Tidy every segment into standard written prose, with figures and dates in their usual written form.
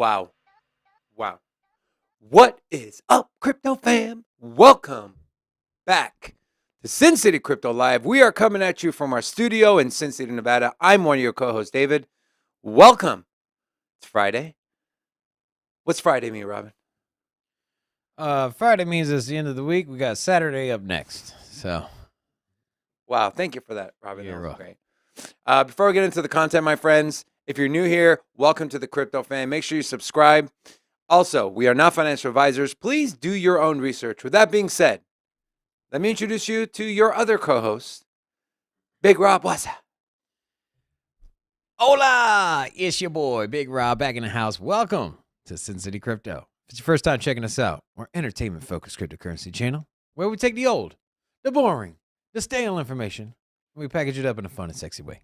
Wow. Wow. What is up, crypto fam? Welcome back to Sin City Crypto Live. We are coming at you from our studio in Sin City, Nevada. I'm one of your co-hosts, David. Welcome. It's Friday. What's Friday mean, Robin? Friday means it's the end of the week. We got Saturday up next. So, wow, thank you for that, Robin. You're that was welcome. great. Before we get into the content, my friends, if you're new here, welcome to the Crypto Fan. Make sure you subscribe. Also, we are not financial advisors. Please do your own research. With that being said, let me introduce you to your other co-host, Big Rob. What's up? Hola! It's your boy, Big Rob, back in the house. Welcome to Sin City Crypto. If it's your first time checking us out, we're an entertainment-focused cryptocurrency channel where we take the old, the boring, the stale information, and we package it up in a fun and sexy way.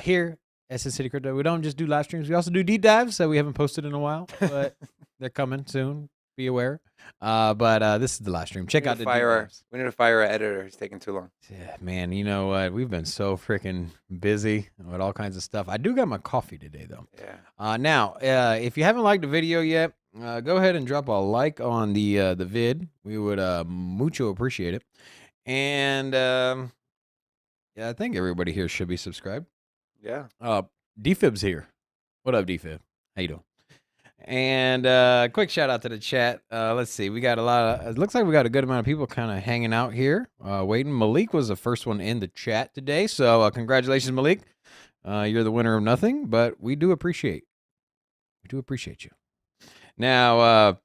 Here at Sin City Crypto, we don't just do live streams. We also do deep dives that we haven't posted in a while, but they're coming soon. Be aware. But this is the live stream. Check out the deep dives. We need to fire our editor. He's taking too long. Yeah, man, you know what? We've been so freaking busy with all kinds of stuff. I do got my coffee today, though. Yeah. Now, if you haven't liked the video yet, go ahead and drop a like on the vid. We would mucho appreciate it. And yeah, I think everybody here should be subscribed. Yeah. DFib's here. What up, DFib? How you doing? And quick shout out to the chat. Let's see. We got a lot of, it looks like we got a good amount of people kind of hanging out here, waiting. Malik was the first one in the chat today. So congratulations, Malik. You're the winner of nothing, but we do appreciate you. Now,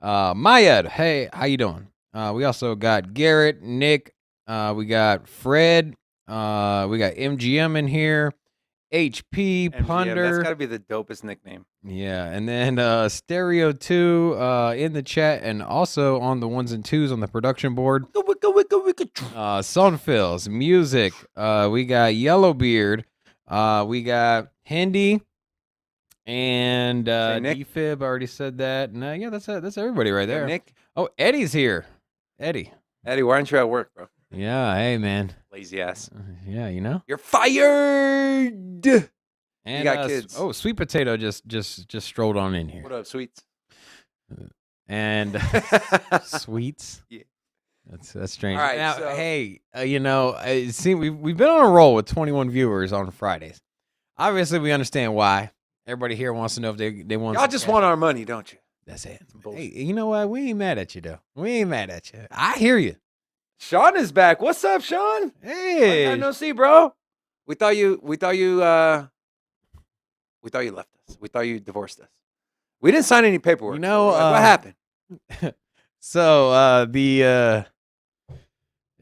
Mayed, hey, how you doing? We also got Garrett, Nick, we got Fred, we got MGM in here. HP MGM, Ponder. That's got to be the dopest nickname. Yeah, and then Stereo 2 in the chat and also on the ones and twos on the production board. Sunfills, Music. We got Yellowbeard. We got Hindi. And DFib, I already said that. And, yeah, that's everybody right there. Nick. Oh, Eddie's here. Eddie, why aren't you at work, bro? Yeah, hey, man. Lazy ass. Yeah, you know. You're fired. And you got kids. Oh, Sweet Potato just strolled on in here. What up, Sweets? And Sweets. Yeah. That's strange. All right, now, so... hey, you know, see, we've been on a roll with 21 viewers on Fridays. Obviously, we understand why. Everybody here wants to know if they want. Y'all just want our money, don't you? That's it. Hey, you know what? We ain't mad at you, though. We ain't mad at you. I hear you. Sean is back. What's up, Sean? Hey. I no see, bro. We thought you left us. We thought you divorced us. We didn't sign any paperwork. You know, what happened? So the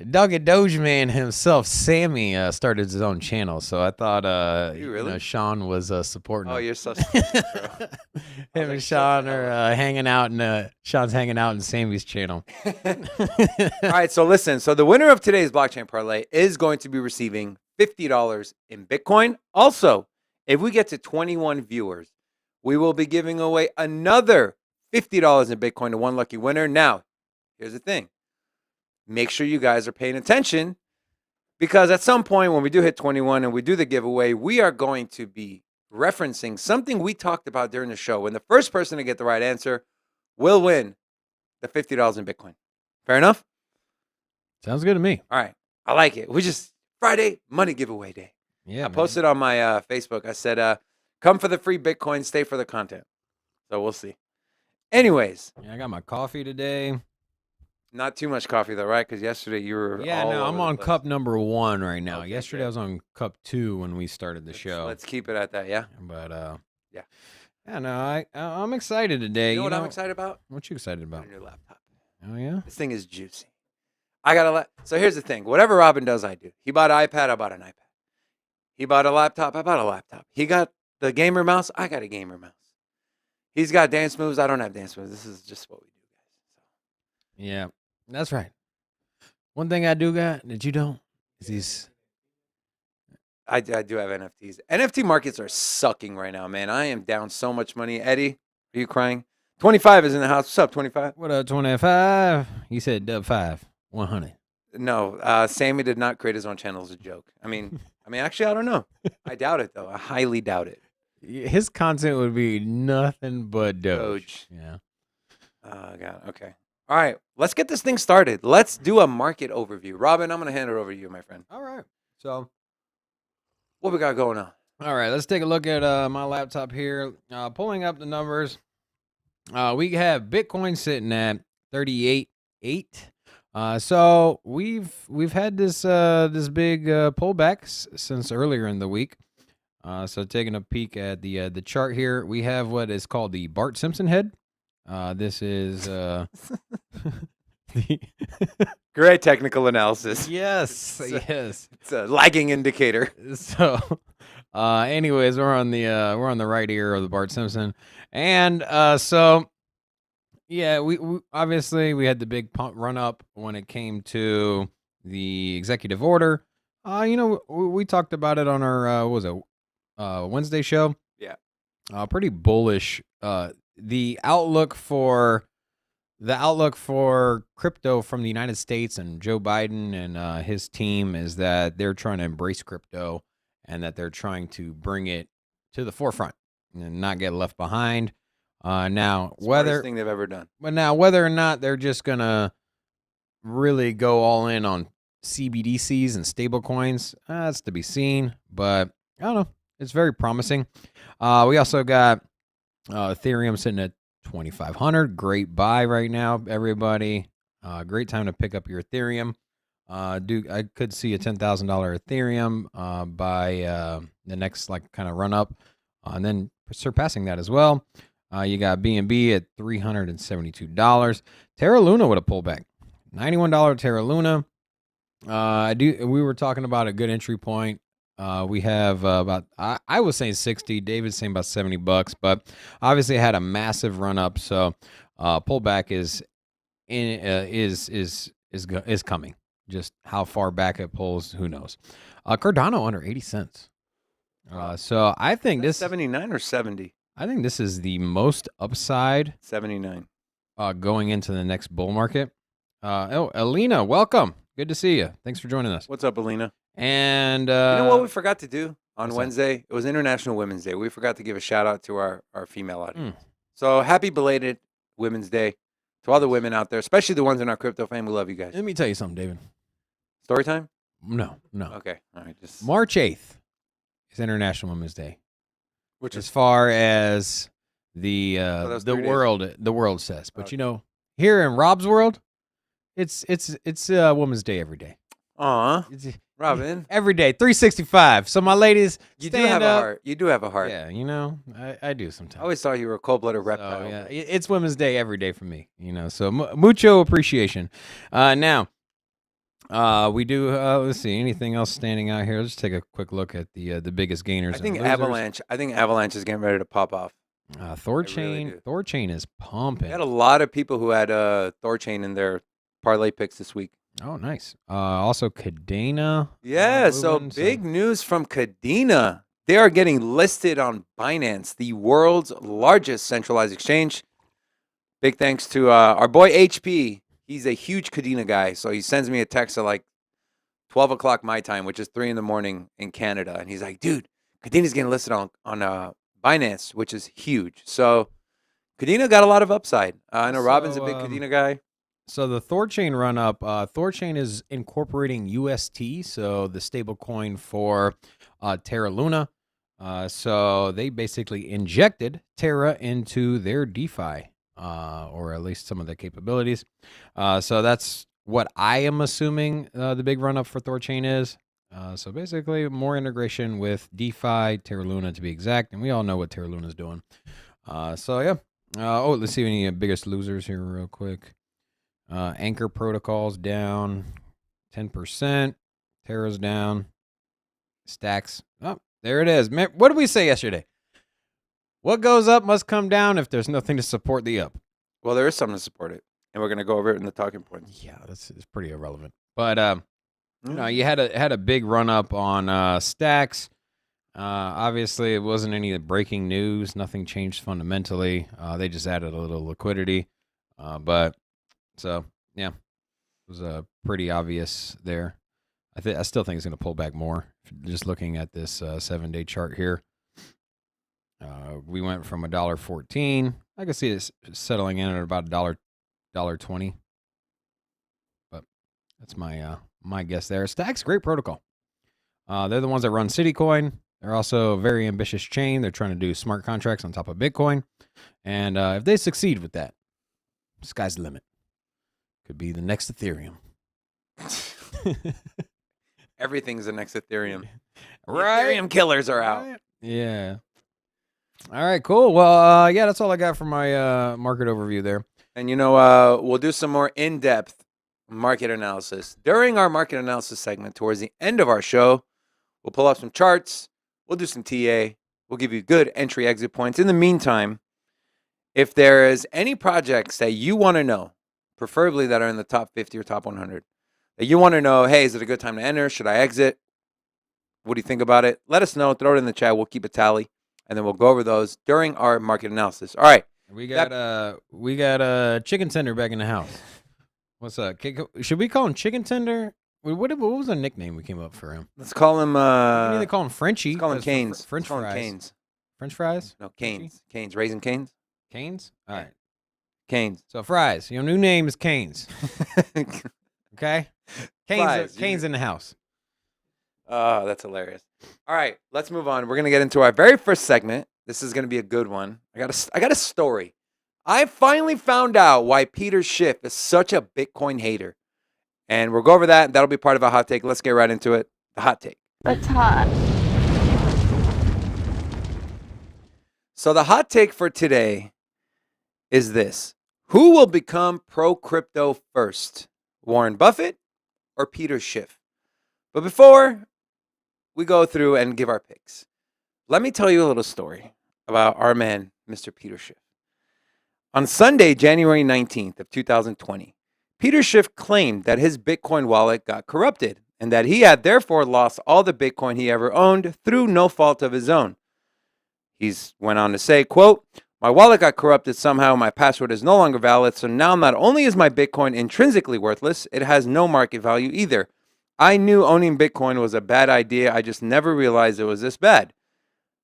Doggy Doge Man himself, Sammy, started his own channel. So I thought you really? Sean was supporting. Oh, him. You're so stupid, bro. Him and Sean are hanging out, and Sean's hanging out in Sammy's channel. All right, so listen. So the winner of today's blockchain parlay is going to be receiving $50 in Bitcoin. Also, if we get to 21 viewers, we will be giving away another $50 in Bitcoin to one lucky winner. Now, here's the thing. Make sure you guys are paying attention because at some point when we do hit 21 and we do the giveaway, we are going to be referencing something we talked about during the show. And the first person to get the right answer will win the $50 in Bitcoin. Fair enough? Sounds good to me. All right. I like it. We just Friday money giveaway day. Yeah. I posted on my Facebook. I said, come for the free Bitcoin, stay for the content. So we'll see. Anyways. Yeah, I got my coffee today. Not too much coffee though, right? Because yesterday you were I'm on cup number 1 right now. Okay, yesterday I was on cup 2 when we started the show. Let's keep it at that, yeah? But yeah. Yeah, no, I'm excited today. You know what I'm excited about? What you excited about? Your laptop. Oh yeah? This thing is juicy. I got so here's the thing. Whatever Robin does, I do. He bought an iPad, I bought an iPad. He bought a laptop, I bought a laptop. He got the gamer mouse, I got a gamer mouse. He's got dance moves, I don't have dance moves. This is just what we do, guys. Yeah, that's right. One thing I do got that you don't is these. I do have NFTs. NFT markets are sucking right now, man. I am down so much money. Eddie, are you crying? 25 is in the house. What's up, 25? What up, 25? You said dub 5, 100. No, Sammy did not create his own channel as a joke. I mean, actually, I don't know. I doubt it, though. I highly doubt it. His content would be nothing but Doge. Doge. Yeah. Oh, God. Okay. All right. Let's get this thing started. Let's do a market overview. Robin, I'm going to hand it over to you, my friend. All right. So, What we got going on? all right, let's take a look at my laptop here. Pulling up the numbers. We have Bitcoin sitting at 38.8. So we've had this big pullback since earlier in the week. So taking a peek at the chart here, we have what is called the Bart Simpson head. This is the Great technical analysis. yes. It's a lagging indicator. So, anyways, we're on the right ear of the Bart Simpson, and so yeah, we obviously we had the big pump run up when it came to the executive order. We talked about it on our what was it Wednesday show. Yeah. Pretty bullish. The outlook for crypto from the United States and Joe Biden and his team is that they're trying to embrace crypto and that they're trying to bring it to the forefront and not get left behind. Now, Smartest thing they've ever done. But now, whether or not they're just gonna really go all in on CBDCs and stablecoins, that's to be seen. But I don't know. It's very promising. We also got Ethereum sitting at 2,500. Great buy right now, everybody. Great time to pick up your Ethereum. I could see a $10,000 Ethereum by the next kind of run up, and then surpassing that as well. You got BNB at $372. Terra Luna with a pullback, $91 Terra Luna. We were talking about a good entry point. We have about I was saying 60. David's saying about $70, but obviously it had a massive run up. So pullback is coming. Just how far back it pulls, who knows? Cardano under 80 cents. So I think this 79 or 70. I think this is the most upside 79. Going into the next bull market. Alina, welcome. Good to see you. Thanks for joining us. What's up, Alina? And you know what we forgot to do on what's Wednesday? It was International Women's Day. We forgot to give a shout out to our female audience. So happy belated Women's Day to all the women out there, especially the ones in our crypto fam. We love you guys. Let me tell you something, David. Story time? No. Okay. All right. Just March 8th is International Women's Day. which As is far as the was 3 days. the world says. But Okay. here in Rob's world, it's Women's Day every day. Aw, Robin. Every day, 365. So my ladies, You do stand have up. a heart. You do have a heart. Yeah, I do I sometimes. always thought you were a cold-blooded So, reptile. yeah, it's Women's Day every day for me. So mucho appreciation. Now, we do. Let's see. Anything else standing out here? Let's take a quick look at the biggest gainers. I think and losers. Avalanche. I think Avalanche is getting ready to pop off. Thorchain. do. Thorchain is pumping. We had a lot of people who had Thorchain in their parlay picks this week. Oh, nice. Also, Cadena. Yeah, so moving, big news from Cadena. They are getting listed on Binance, the world's largest centralized exchange. Big thanks to our boy HP. He's a huge Cadena guy, so he sends me a text at like 12 o'clock my time, which is 3 in the morning in Canada. And he's like, dude, Cadena's getting listed on Binance, which is huge. So Cadena got a lot of upside. I know Robin's a big Cadena guy. So the Thorchain run up, Thorchain is incorporating UST, so the stable coin for Terra Luna. So they basically injected Terra into their DeFi, or at least some of the capabilities. So that's what I am assuming the big run up for Thorchain is. So basically more integration with DeFi, Terra Luna to be exact, and we all know what Terra Luna is doing. So yeah. Let's see any biggest losers here real quick. Anchor Protocol's down 10%. Terra's down. Stacks. Oh, there it is. Man, what did we say yesterday? What goes up must come down if there's nothing to support the up. Well, there is something to support it, and we're going to go over it in the talking points. Yeah, it's pretty irrelevant. But you had a big run up on Stacks. Obviously, it wasn't any breaking news. Nothing changed fundamentally. They just added a little liquidity. So yeah, it was pretty obvious there. I still think it's going to pull back more. Just looking at this 7-day chart here. We went from $1.14. I can see it settling in at about $1.20. But that's my guess there. Stack's great protocol. They're the ones that run Citycoin. They're also a very ambitious chain. They're trying to do smart contracts on top of Bitcoin. And if they succeed with that, sky's the limit. Could be the next Ethereum. Everything's the next Ethereum. Right. Ethereum killers are out. Right. Yeah. All right, cool. Well, yeah, that's all I got for my market overview there. And, we'll do some more in-depth market analysis. During our market analysis segment, towards the end of our show, we'll pull up some charts. We'll do some TA. We'll give you good entry exit points. In the meantime, if there is any projects that you want to know, preferably that are in the top 50 or top 100, that you want to know, hey, is it a good time to enter? Should I exit? What do you think about it? Let us know. Throw it in the chat. We'll keep a tally, and then we'll go over those during our market analysis. All right. We got a chicken tender back in the house. What's up? Should we call him Chicken Tender? What was the nickname we came up for him? Let's call him. We need to call him Frenchie. Let's call him Canes. French call him fries. Canes. French fries? No, Canes. Canes. Raisin Canes. Canes? All right. Canes. So fries. Your new name is Canes. Okay? Canes in the house. Oh, that's hilarious. All right, let's move on. We're gonna get into our very first segment. This is gonna be a good one. I got a story. I finally found out why Peter Schiff is such a Bitcoin hater. And we'll go over that. That'll be part of a hot take. Let's get right into it. The hot take. It's hot. So the hot take for today is this. Who will become pro-crypto first? Warren Buffett or Peter Schiff? But before we go through and give our picks, let me tell you a little story about our man, Mr. Peter Schiff. On Sunday, January 19th of 2020, Peter Schiff claimed that his Bitcoin wallet got corrupted and that he had therefore lost all the Bitcoin he ever owned through no fault of his own. He's went on to say, quote, "My wallet got corrupted somehow. My password is no longer valid. So now not only is my Bitcoin intrinsically worthless, it has no market value either. I knew owning Bitcoin was a bad idea. I just never realized it was this bad."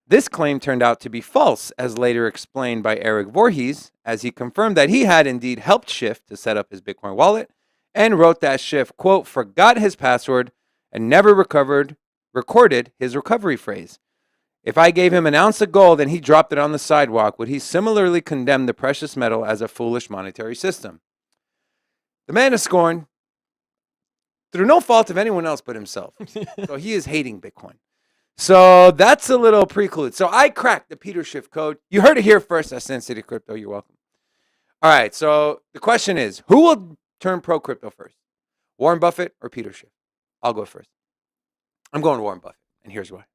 This claim turned out to be false, as later explained by Eric Voorhees, as he confirmed that he had indeed helped Schiff to set up his Bitcoin wallet and wrote that Schiff, quote, "forgot his password and never recorded his recovery phrase. If I gave him an ounce of gold and he dropped it on the sidewalk, would he similarly condemn the precious metal as a foolish monetary system?" The man is scorned through no fault of anyone else but himself. So he is hating Bitcoin. So that's a little prelude. So I cracked the Peter Schiff code. You heard it here first at Sin City Crypto. You're welcome. All right. So the question is, who will turn pro crypto first? Warren Buffett or Peter Schiff? I'll go first. I'm going Warren Buffett, and here's why.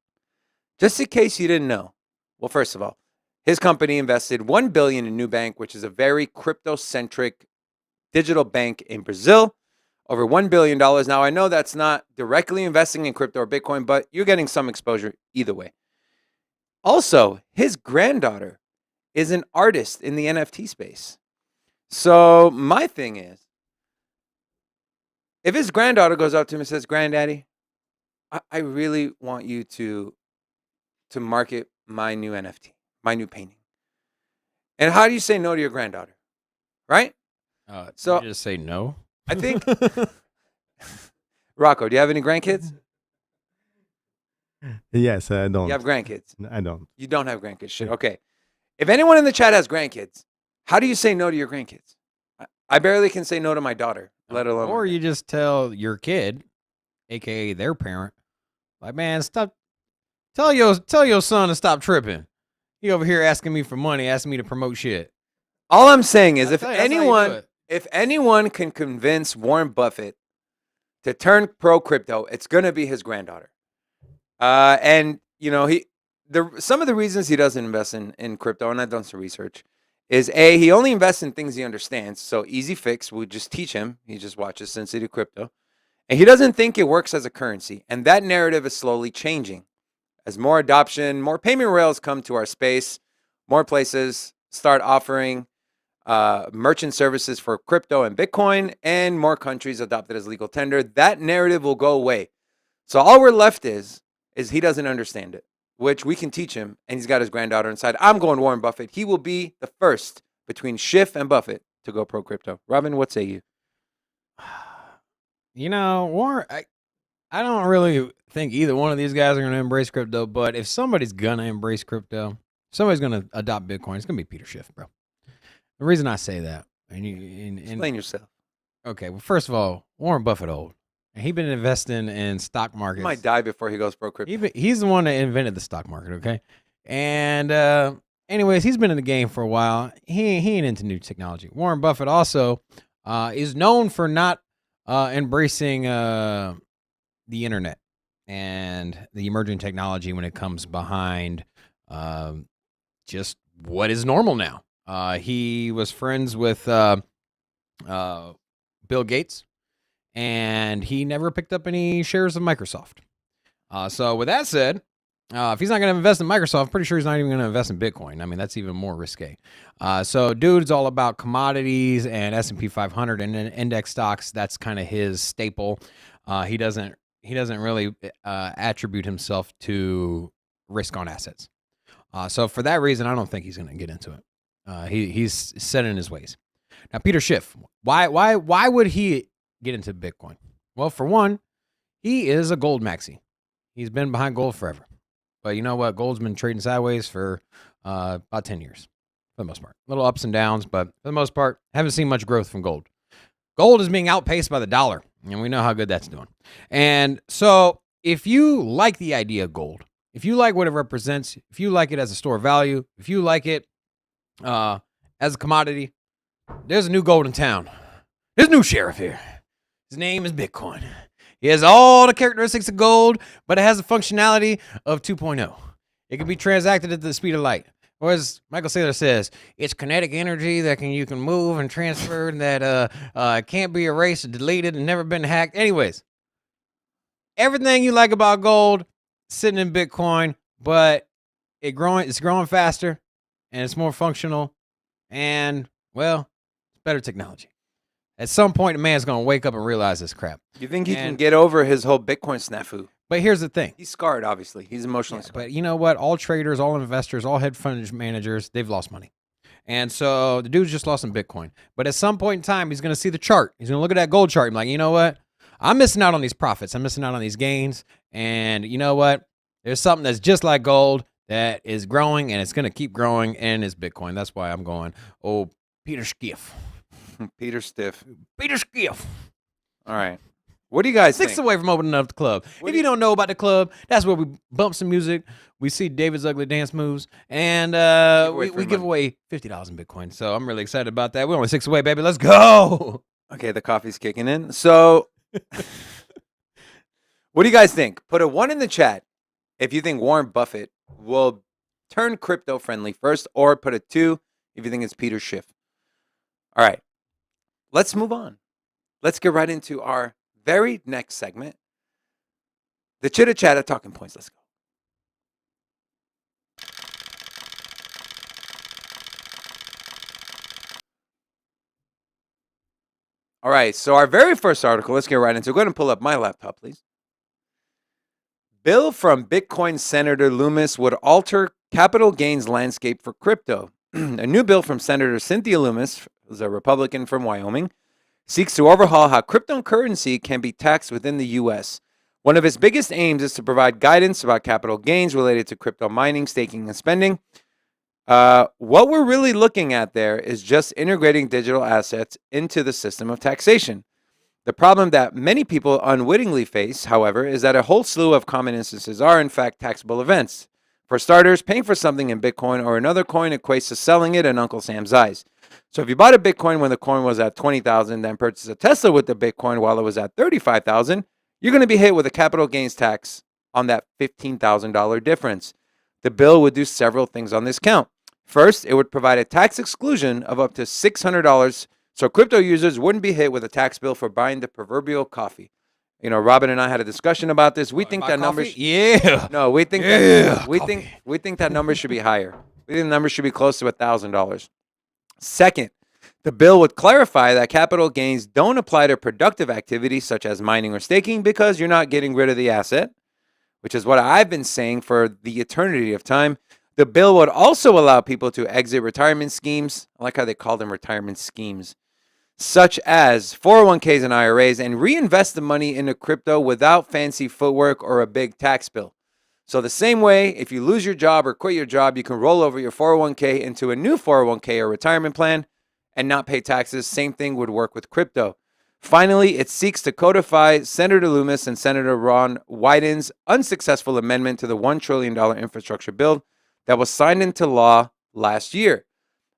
Just in case you didn't know. Well, first of all, his company invested $1 billion in Nubank, which is a very crypto-centric digital bank in Brazil. Over $1 billion. Now, I know that's not directly investing in crypto or Bitcoin, but you're getting some exposure either way. Also, his granddaughter is an artist in the NFT space. So my thing is, if his granddaughter goes up to him and says, "Granddaddy, I really want you to market my new NFT, my new painting." And how do you say no to your granddaughter? Right? So you just say no? I think, Rocco, do you have any grandkids? Yes, I don't. You have grandkids? I don't. You don't have grandkids. Shit. Okay. If anyone in the chat has grandkids, how do you say no to your grandkids? I barely can say no to my daughter, let alone. Or you just tell your kid, aka their parent, like, "Man, stop. Tell your son to stop tripping. He over here asking me for money, asking me to promote shit." All I'm saying is, That's how you do it. if anyone can convince Warren Buffett to turn pro crypto, it's going to be his granddaughter. And some of the reasons he doesn't invest in crypto, and I've done some research, is A, he only invests in things he understands. So easy fix, we just teach him. He just watches Sin City Crypto. And he doesn't think it works as a currency. And that narrative is slowly changing. As more adoption, more payment rails come to our space, more places start offering merchant services for crypto and Bitcoin, and more countries adopt it as legal tender, that narrative will go away. So all we're left is he doesn't understand it. which we can teach him, and he's got his granddaughter inside. I'm going Warren Buffett. He will be the first between Schiff and Buffett to go pro crypto. Robin, what say you? You know, Warren, I don't really think either one of these guys are going to embrace crypto, but if somebody's going to embrace crypto, somebody's going to adopt Bitcoin, it's going to be Peter Schiff, bro. The reason I say that, Explain yourself. Okay, well, first of all, Warren Buffett old. And he's been investing in stock markets. He might die before he goes pro crypto. He's the one that invented the stock market, okay? And anyways, he's been in the game for a while. He ain't into new technology. Warren Buffett also is known for not embracing the internet and the emerging technology when it comes behind just what is normal now. He was friends with Bill Gates, and he never picked up any shares of Microsoft. So with that said, if he's not going to invest in Microsoft, I'm pretty sure he's not even going to invest in Bitcoin. I mean, that's even more risque. So dude's all about commodities and S&P 500 and index stocks. That's kind of his staple. He doesn't really attribute himself to risk on assets. So for that reason, I don't think he's going to get into it. He's set in his ways. Now, Peter Schiff, why would he get into Bitcoin? Well, for one, he is a gold maxi. He's been behind gold forever. But you know what? Gold's been trading sideways for about 10 years, for the most part. Little ups and downs, but for the most part, haven't seen much growth from gold. Gold is being outpaced by the dollar, and we know how good that's doing. And so if you like the idea of gold, if you like what it represents, if you like it as a store of value, if you like it as a commodity, there's a new gold in town. There's a new sheriff here. His name is Bitcoin. He has all the characteristics of gold, but it has the functionality of 2.0. It can be transacted at the speed of light. Or as Michael Saylor says, it's kinetic energy that you can move and transfer that can't be erased or deleted and never been hacked. Anyways, everything you like about gold sitting in Bitcoin, but it's growing faster and it's more functional and, well, it's better technology. At some point, a man's going to wake up and realize this crap. You think he can get over his whole Bitcoin snafu? But here's the thing. He's scarred, obviously. He's emotionally scarred. But you know what? All traders, all investors, all hedge fund managers, they've lost money. And so the dude's just lost some Bitcoin. But at some point in time, he's going to see the chart. He's going to look at that gold chart and be like, you know what? I'm missing out on these profits. I'm missing out on these gains. And you know what? There's something that's just like gold that is growing, and it's going to keep growing, and it's Bitcoin. That's why I'm going, oh, Peter Schiff. Peter Stiff. Peter Schiff. All right. What do you guys think? 6 away from opening up the club. If you don't know about the club, that's where we bump some music. We see David's ugly dance moves, and we give away $50 in Bitcoin. So I'm really excited about that. We're only 6 away, baby. Let's go. Okay, the coffee's kicking in. So what do you guys think? Put a 1 in the chat if you think Warren Buffett will turn crypto friendly first, or put a 2 if you think it's Peter Schiff. All right. Let's move on. Let's get right into our very next segment, the chitter chatter talking points. Let's go. All right, so our very first article, let's get right into it. Go ahead and pull up my laptop, please. Bill from Bitcoin Senator Loomis would alter capital gains landscape for crypto. A new bill from Senator Cynthia Loomis, who's a Republican from Wyoming, seeks to overhaul how cryptocurrency can be taxed within the U.S. One of its biggest aims is to provide guidance about capital gains related to crypto mining, staking, and spending. What we're really looking at there is just integrating digital assets into the system of taxation. The problem that many people unwittingly face, however, is that a whole slew of common instances are, in fact, taxable events. For starters, paying for something in Bitcoin or another coin equates to selling it in Uncle Sam's eyes. So if you bought a Bitcoin when the coin was at 20,000, then purchased a Tesla with the Bitcoin while it was at 35,000, you're going to be hit with a capital gains tax on that $15,000 difference. The bill would do several things on this count. First, it would provide a tax exclusion of up to $600, so crypto users wouldn't be hit with a tax bill for buying the proverbial coffee. You know, Robin and I had a discussion about this. We think that number. No, we think that number should be higher. We think the number should be close to $1,000. Second, the bill would clarify that capital gains don't apply to productive activities such as mining or staking because you're not getting rid of the asset. which is what I've been saying for the eternity of time. The bill would also allow people to exit retirement schemes. I like how they call them retirement schemes, such as 401ks and IRAs, and reinvest the money into crypto without fancy footwork or a big tax bill. So the same way, if you lose your job or quit your job, you can roll over your 401k into a new 401k or retirement plan and not pay taxes. Same thing would work with crypto. Finally, it seeks to codify Senator Loomis and Senator Ron Wyden's unsuccessful amendment to the $1 trillion infrastructure bill that was signed into law last year.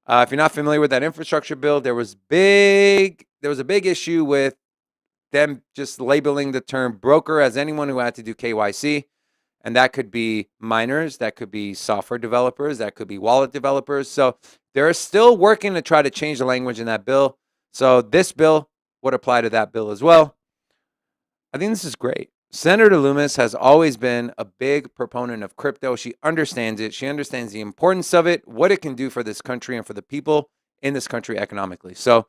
If you're not familiar with that infrastructure bill, there was a big issue with them just labeling the term broker as anyone who had to do KYC. And that could be miners, that could be software developers, that could be wallet developers. So they're still working to try to change the language in that bill. So this bill would apply to that bill as well. I think this is great. Senator Loomis has always been a big proponent of crypto. She understands it. She understands the importance of it, what it can do for this country and for the people in this country economically. So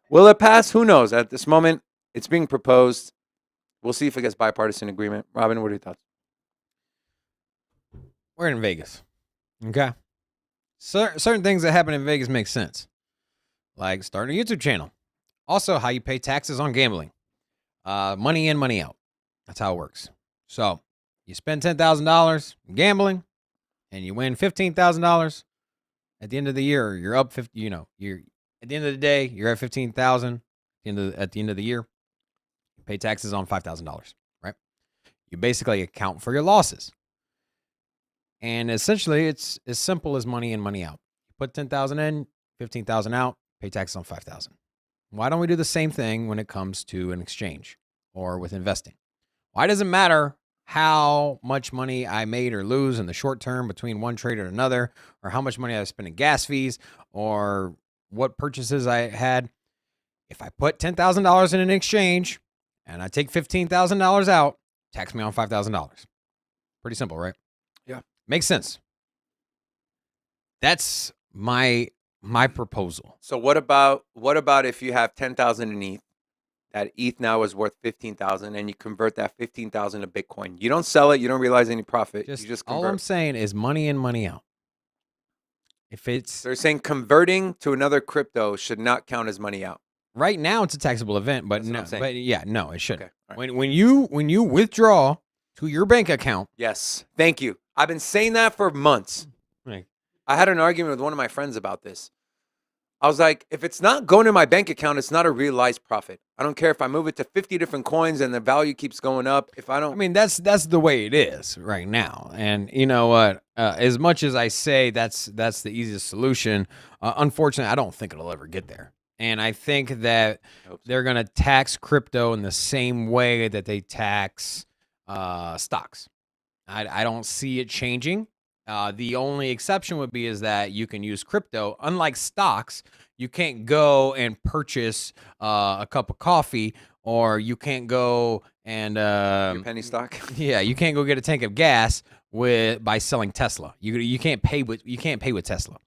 will it pass? Who knows? At this moment, it's being proposed. We'll see if it gets bipartisan agreement. Robin, what are your thoughts? We're in Vegas. Okay. Certain things that happen in Vegas make sense. Like starting a YouTube channel. Also, how you pay taxes on gambling. Money in, money out. That's how it works. So you spend $10,000 gambling and you win $15,000. At the end of the year, you're up 50, you're at the end of the day, you're at 15,000. At the end of the year, you pay taxes on $5,000, right? You basically account for your losses. And essentially, it's as simple as money in, money out. You put 10,000 in, 15,000 out, pay taxes on 5,000. Why don't we do the same thing when it comes to an exchange or with investing? Why does it matter how much money I made or lose in the short term between one trade and another, or how much money I spent in gas fees, or what purchases I had? If I put $10,000 in an exchange and I take $15,000 out, tax me on $5,000. Pretty simple, right? Yeah. Makes sense. That's my proposal. So what about if you have 10,000 in ETH? That ETH now is worth 15,000, and you convert that 15,000 to Bitcoin. You don't sell it. You don't realize any profit. You just convert. All I'm saying is money in, money out. If it's They're saying converting to another crypto should not count as money out. Right now, it's a taxable event, but That's what I'm saying. but yeah, no, it shouldn't. Okay. All right. When you withdraw to your bank account, Yes. Thank you. I've been saying that for months. right, I had an argument with one of my friends about this. I was like, if it's not going to my bank account, it's not a realized profit. I don't care if I move it to 50 different coins and the value keeps going up. If I don't, I mean, that's the way it is right now. And you know what? As much as I say that's the easiest solution, unfortunately, I don't think it'll ever get there. And I think that they're going to tax crypto in the same way that they tax stocks. I don't see it changing. The only exception would be is that you can use crypto. Unlike stocks, you can't go and purchase a cup of coffee, or you can't go and your penny stock. Yeah, you can't go get a tank of gas by selling Tesla. You can't pay with Tesla.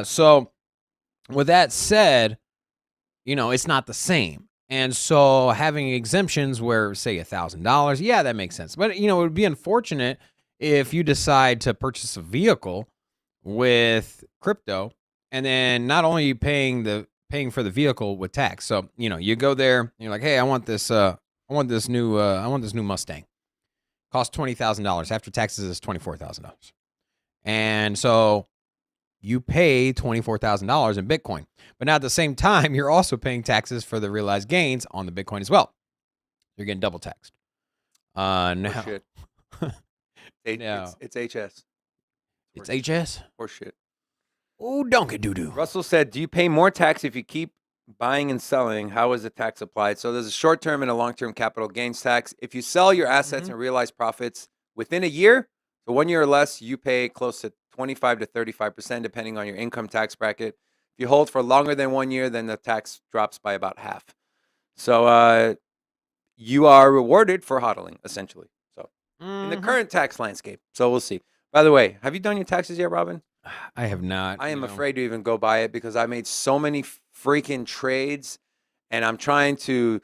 So with that said, it's not the same. And so having exemptions where, say, $1,000, yeah, that makes sense. But it would be unfortunate if you decide to purchase a vehicle with crypto, and then not only are you paying for the vehicle with tax. So, you go there and you're like, hey, I want this new Mustang. Costs $20,000. After taxes is $24,000. And so you pay $24,000 in Bitcoin. But now at the same time, you're also paying taxes for the realized gains on the Bitcoin as well. You're getting double taxed. Now Shit. It's HS. It's HS? Or shit. Oh, donkey doo-doo. Russell said, do you pay more tax if you keep buying and selling? How is the tax applied? So there's a short-term and a long-term capital gains tax. If you sell your assets and realize profits within a year, so 1 year or less, you pay close to 25 to 35%, depending on your income tax bracket. If you hold for longer than 1 year, then the tax drops by about half. So you are rewarded for hodling, essentially. So in the current tax landscape. So we'll see. By the way, have you done your taxes yet, Robin? I have not. I am afraid to even go buy it because I made so many freaking trades, and I'm trying to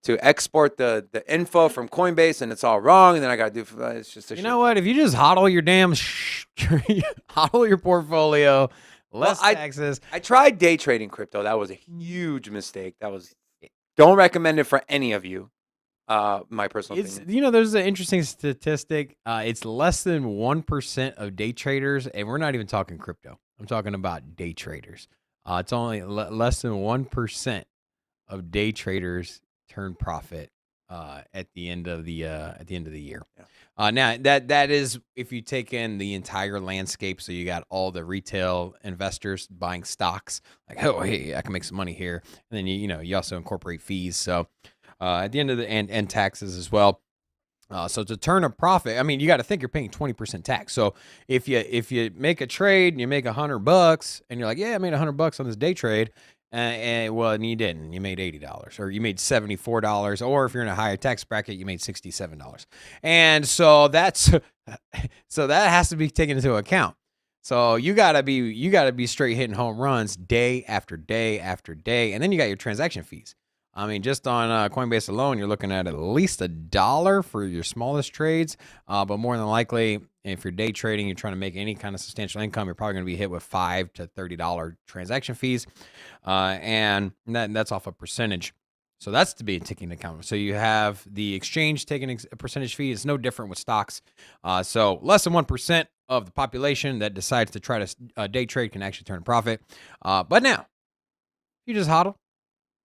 to export the info from Coinbase, and it's all wrong. And then I got to do it's just a You know what? If you just hodl your damn hodl your portfolio, less taxes. I tried day trading crypto. That was a huge mistake. Don't recommend it for any of you. My personal opinion. You know, there's an interesting statistic. It's less than 1% of day traders, and we're not even talking crypto. I'm talking about day traders. It's only less than 1% of day traders turn profit at the end of the year. Yeah. Now that is if you take in the entire landscape. So you got all the retail investors buying stocks, like, oh, hey, I can make some money here, and then you also incorporate fees. So at the end of the and taxes as well. So to turn a profit, I mean, you got to think you're paying 20% tax. So if you make a trade and you make $100 and you're like, yeah, I made $100 on this day trade, and you didn't, you made $80 or you made $74, or if you're in a higher tax bracket, you made $67. And so that has to be taken into account. So you gotta be straight hitting home runs day after day after day, and then you got your transaction fees. I mean, just on Coinbase alone, you're looking at least $1 for your smallest trades. But more than likely, if you're day trading, you're trying to make any kind of substantial income, you're probably going to be hit with $5 to $30 transaction fees. And that's off a percentage. So that's to be taken into account. So you have the exchange taking a percentage fee. It's no different with stocks. So less than 1% of the population that decides to try to day trade can actually turn a profit. But now, you just hodl.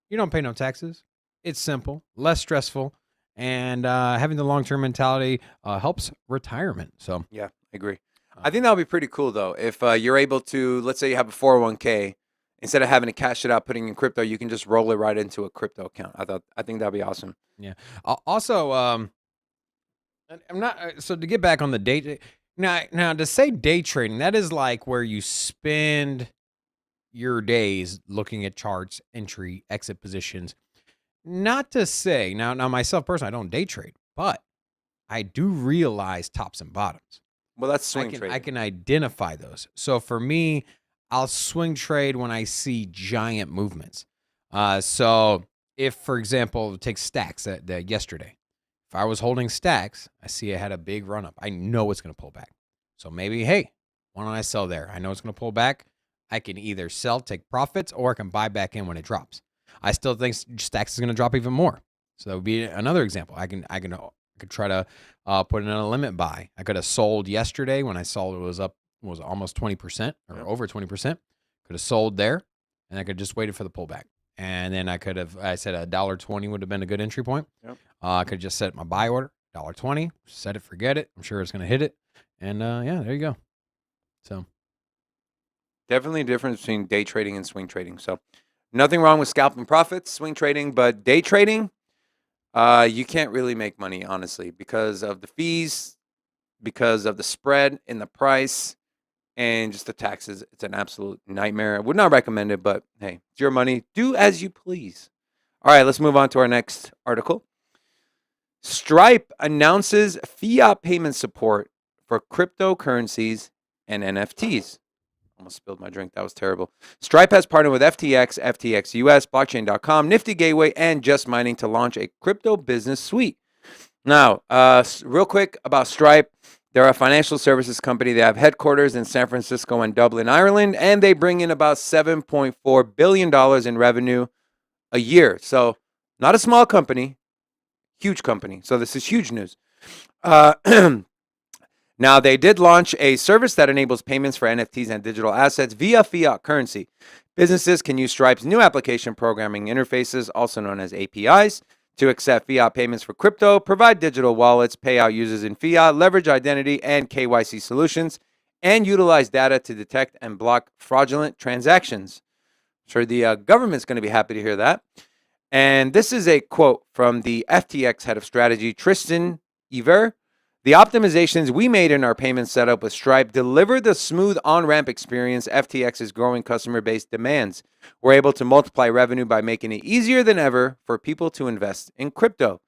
You don't pay no taxes. It's simple, less stressful, and having the long-term mentality helps retirement. So yeah, I agree. I think that would be pretty cool, though. If you're able to, let's say you have a 401k, instead of having to cash it out, putting in crypto, you can just roll it right into a crypto account. I think that'd be awesome. Yeah. Also, I'm not. So to get back on the day, now to say day trading, that is like where you spend your days looking at charts, entry, exit positions. Not to say now myself personally, I don't day trade, but I do realize tops and bottoms. Well, that's swing trading. I can identify those. So for me, I'll swing trade when I see giant movements. So if, for example, take stacks that yesterday, if I was holding stacks, I see I had a big run up. I know it's going to pull back. So maybe, hey, why don't I sell there? I know it's going to pull back. I can either sell, take profits, or I can buy back in when it drops. I still think stacks is going to drop even more. So that would be another example. I could try to put in a limit buy. I could have sold yesterday when I saw it was almost 20% or over 20%. Could have sold there, and I could just waited for the pullback. And then I said $1.20 would have been a good entry point. Yep. I could just set my buy order, $1.20, set it, forget it. I'm sure it's going to hit it. And yeah, there you go. So. Definitely a difference between day trading and swing trading. So nothing wrong with scalping profits, swing trading, but day trading, you can't really make money, honestly, because of the fees, because of the spread in the price, and just the taxes. It's an absolute nightmare. I would not recommend it, but hey, it's your money. Do as you please. All right, let's move on to our next article. Stripe announces fiat payment support for cryptocurrencies and NFTs. Almost spilled my drink. That was terrible. Stripe has partnered with FTX, FTX US, Blockchain.com, Nifty Gateway, and Just Mining to launch a crypto business suite. Now, real quick about Stripe. They're a financial services company. They have headquarters in San Francisco and Dublin, Ireland, and they bring in about $7.4 billion in revenue a year. So not a small company, huge company. So this is huge news. Now, they did launch a service that enables payments for NFTs and digital assets via fiat currency. Businesses can use Stripe's new application programming interfaces, also known as APIs, to accept fiat payments for crypto, provide digital wallets, pay out users in fiat, leverage identity and KYC solutions, and utilize data to detect and block fraudulent transactions. I'm sure the government's going to be happy to hear that. And this is a quote from the FTX head of strategy, Tristan Iver. The optimizations we made in our payment setup with Stripe deliver the smooth on-ramp experience FTX's growing customer base demands. We're able to multiply revenue by making it easier than ever for people to invest in crypto.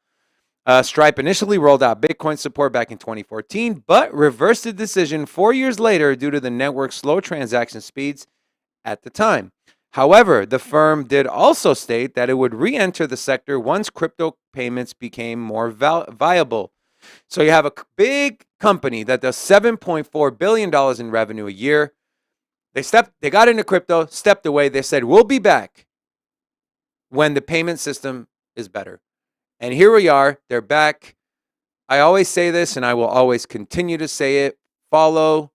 Stripe initially rolled out Bitcoin support back in 2014, but reversed the decision 4 years later due to the network's slow transaction speeds at the time. However, the firm did also state that it would re-enter the sector once crypto payments became more viable. So you have a big company that does $7.4 billion in revenue a year. They got into crypto, stepped away. They said, we'll be back when the payment system is better. And here we are. They're back. I always say this, and I will always continue to say it. Follow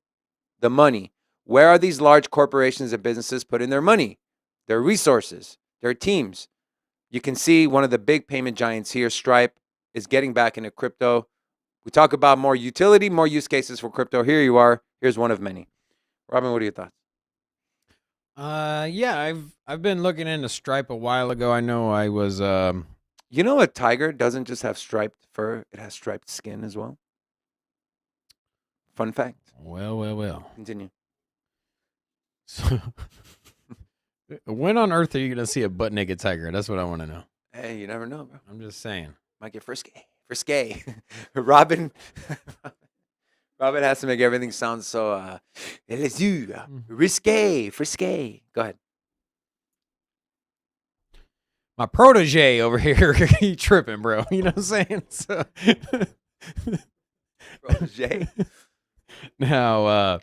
the money. Where are these large corporations and businesses putting their money, their resources, their teams? You can see one of the big payment giants here, Stripe, is getting back into crypto. We talk about more utility, more use cases for crypto. Here you are. Here's one of many. Robin, what are your thoughts? Yeah, I've been looking into Stripe a while ago. I know I was You know, a tiger doesn't just have striped fur; it has striped skin as well. Fun fact. well. Continue. So, when on earth are you gonna see a butt naked tiger? That's what I want to know. Hey, you never know, bro. I'm just saying. Might get frisky. Robin has to make everything sound so risque, frisky. Go ahead. My protege over here, he tripping, bro. You know what I'm saying? So, Protege. now,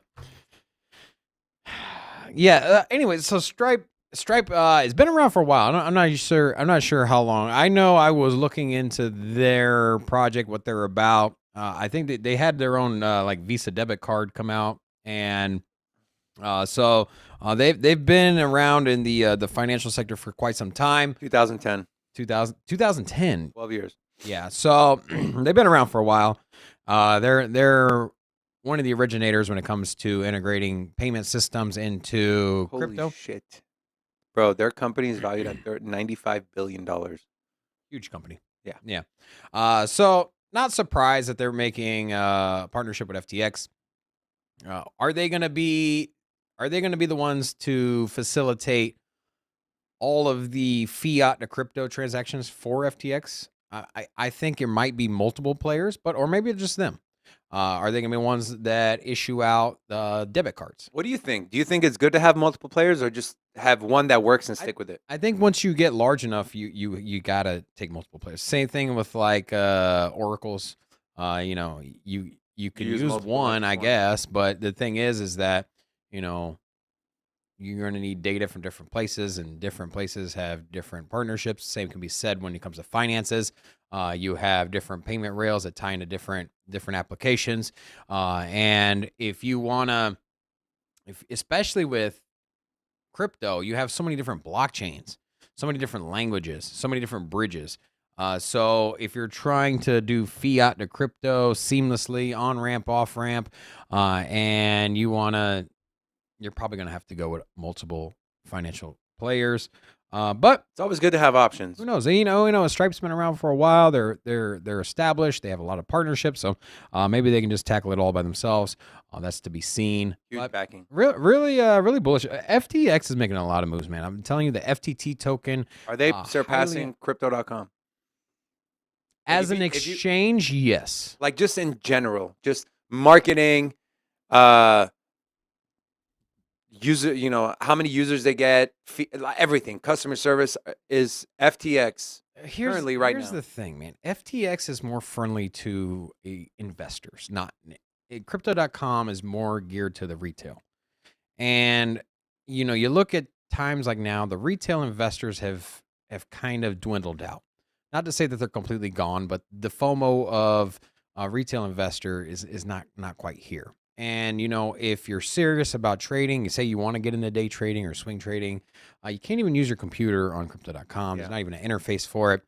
yeah. Anyway, so Stripe has been around for a while. I'm not sure. I'm not sure how long. I know I was looking into their project, what they're about. I think that they had their own like Visa debit card come out, and so they've been around in the financial sector for quite some time. 2010. 2010. 12 years. Yeah. So they've been around for a while. They're one of the originators when it comes to integrating payment systems into Holy crypto. shit. Bro, their company is valued at $95 billion. Huge company. Yeah. So not surprised that they're making a partnership with FTX. Are they going to be the ones to facilitate all of the fiat to crypto transactions for FTX? I think it might be multiple players, or maybe it's just them. Are they going to be ones that issue out debit cards? What do you think? Do you think it's good to have multiple players or just have one that works and stick with it? I think once you get large enough, you got to take multiple players. Same thing with like oracles. You know, you can use one, I guess, but the thing is that, you know, you're going to need data from different places, and different places have different partnerships. Same can be said when it comes to finances. You have different payment rails that tie into different applications. And if you want to, especially with crypto, you have so many different blockchains, so many different languages, so many different bridges. So if you're trying to do fiat to crypto seamlessly, on ramp, off ramp, and you're probably going to have to go with multiple financial players. But it's always good to have options. Who knows? You know, Stripe's been around for a while. They're established. They have a lot of partnerships. So maybe they can just tackle it all by themselves. That's to be seen. Huge backing. Really bullish. FTX is making a lot of moves, man. I'm telling you, the FTT token. Are they surpassing crypto.com? As an exchange, yes. Like just in general, just marketing, user, you know, how many users they get, everything, customer service is FTX currently right now. Here's the thing, man. FTX is more friendly to investors, not crypto.com is more geared to the retail. And, you know, you look at times like now, the retail investors have kind of dwindled out. Not to say that they're completely gone, but the FOMO of a retail investor is not quite here. And, you know, if you're serious about trading, you say you want to get into day trading or swing trading, you can't even use your computer on crypto.com. There's not even an interface for it.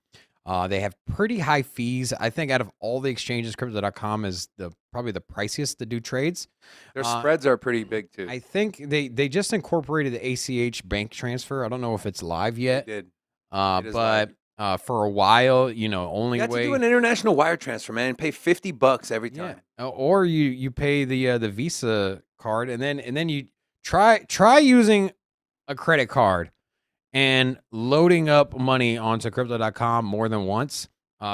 They have pretty high fees. I think out of all the exchanges, crypto.com is probably the priciest to do trades. Their spreads are pretty big too. I think they just incorporated the ACH bank transfer. I don't know if it's live yet. It did. But for a while, you know, only way you have to do an international wire transfer, man, and pay $50 every time. Yeah. Or you pay the Visa card, and then you try using a credit card and loading up money onto crypto.com more than once.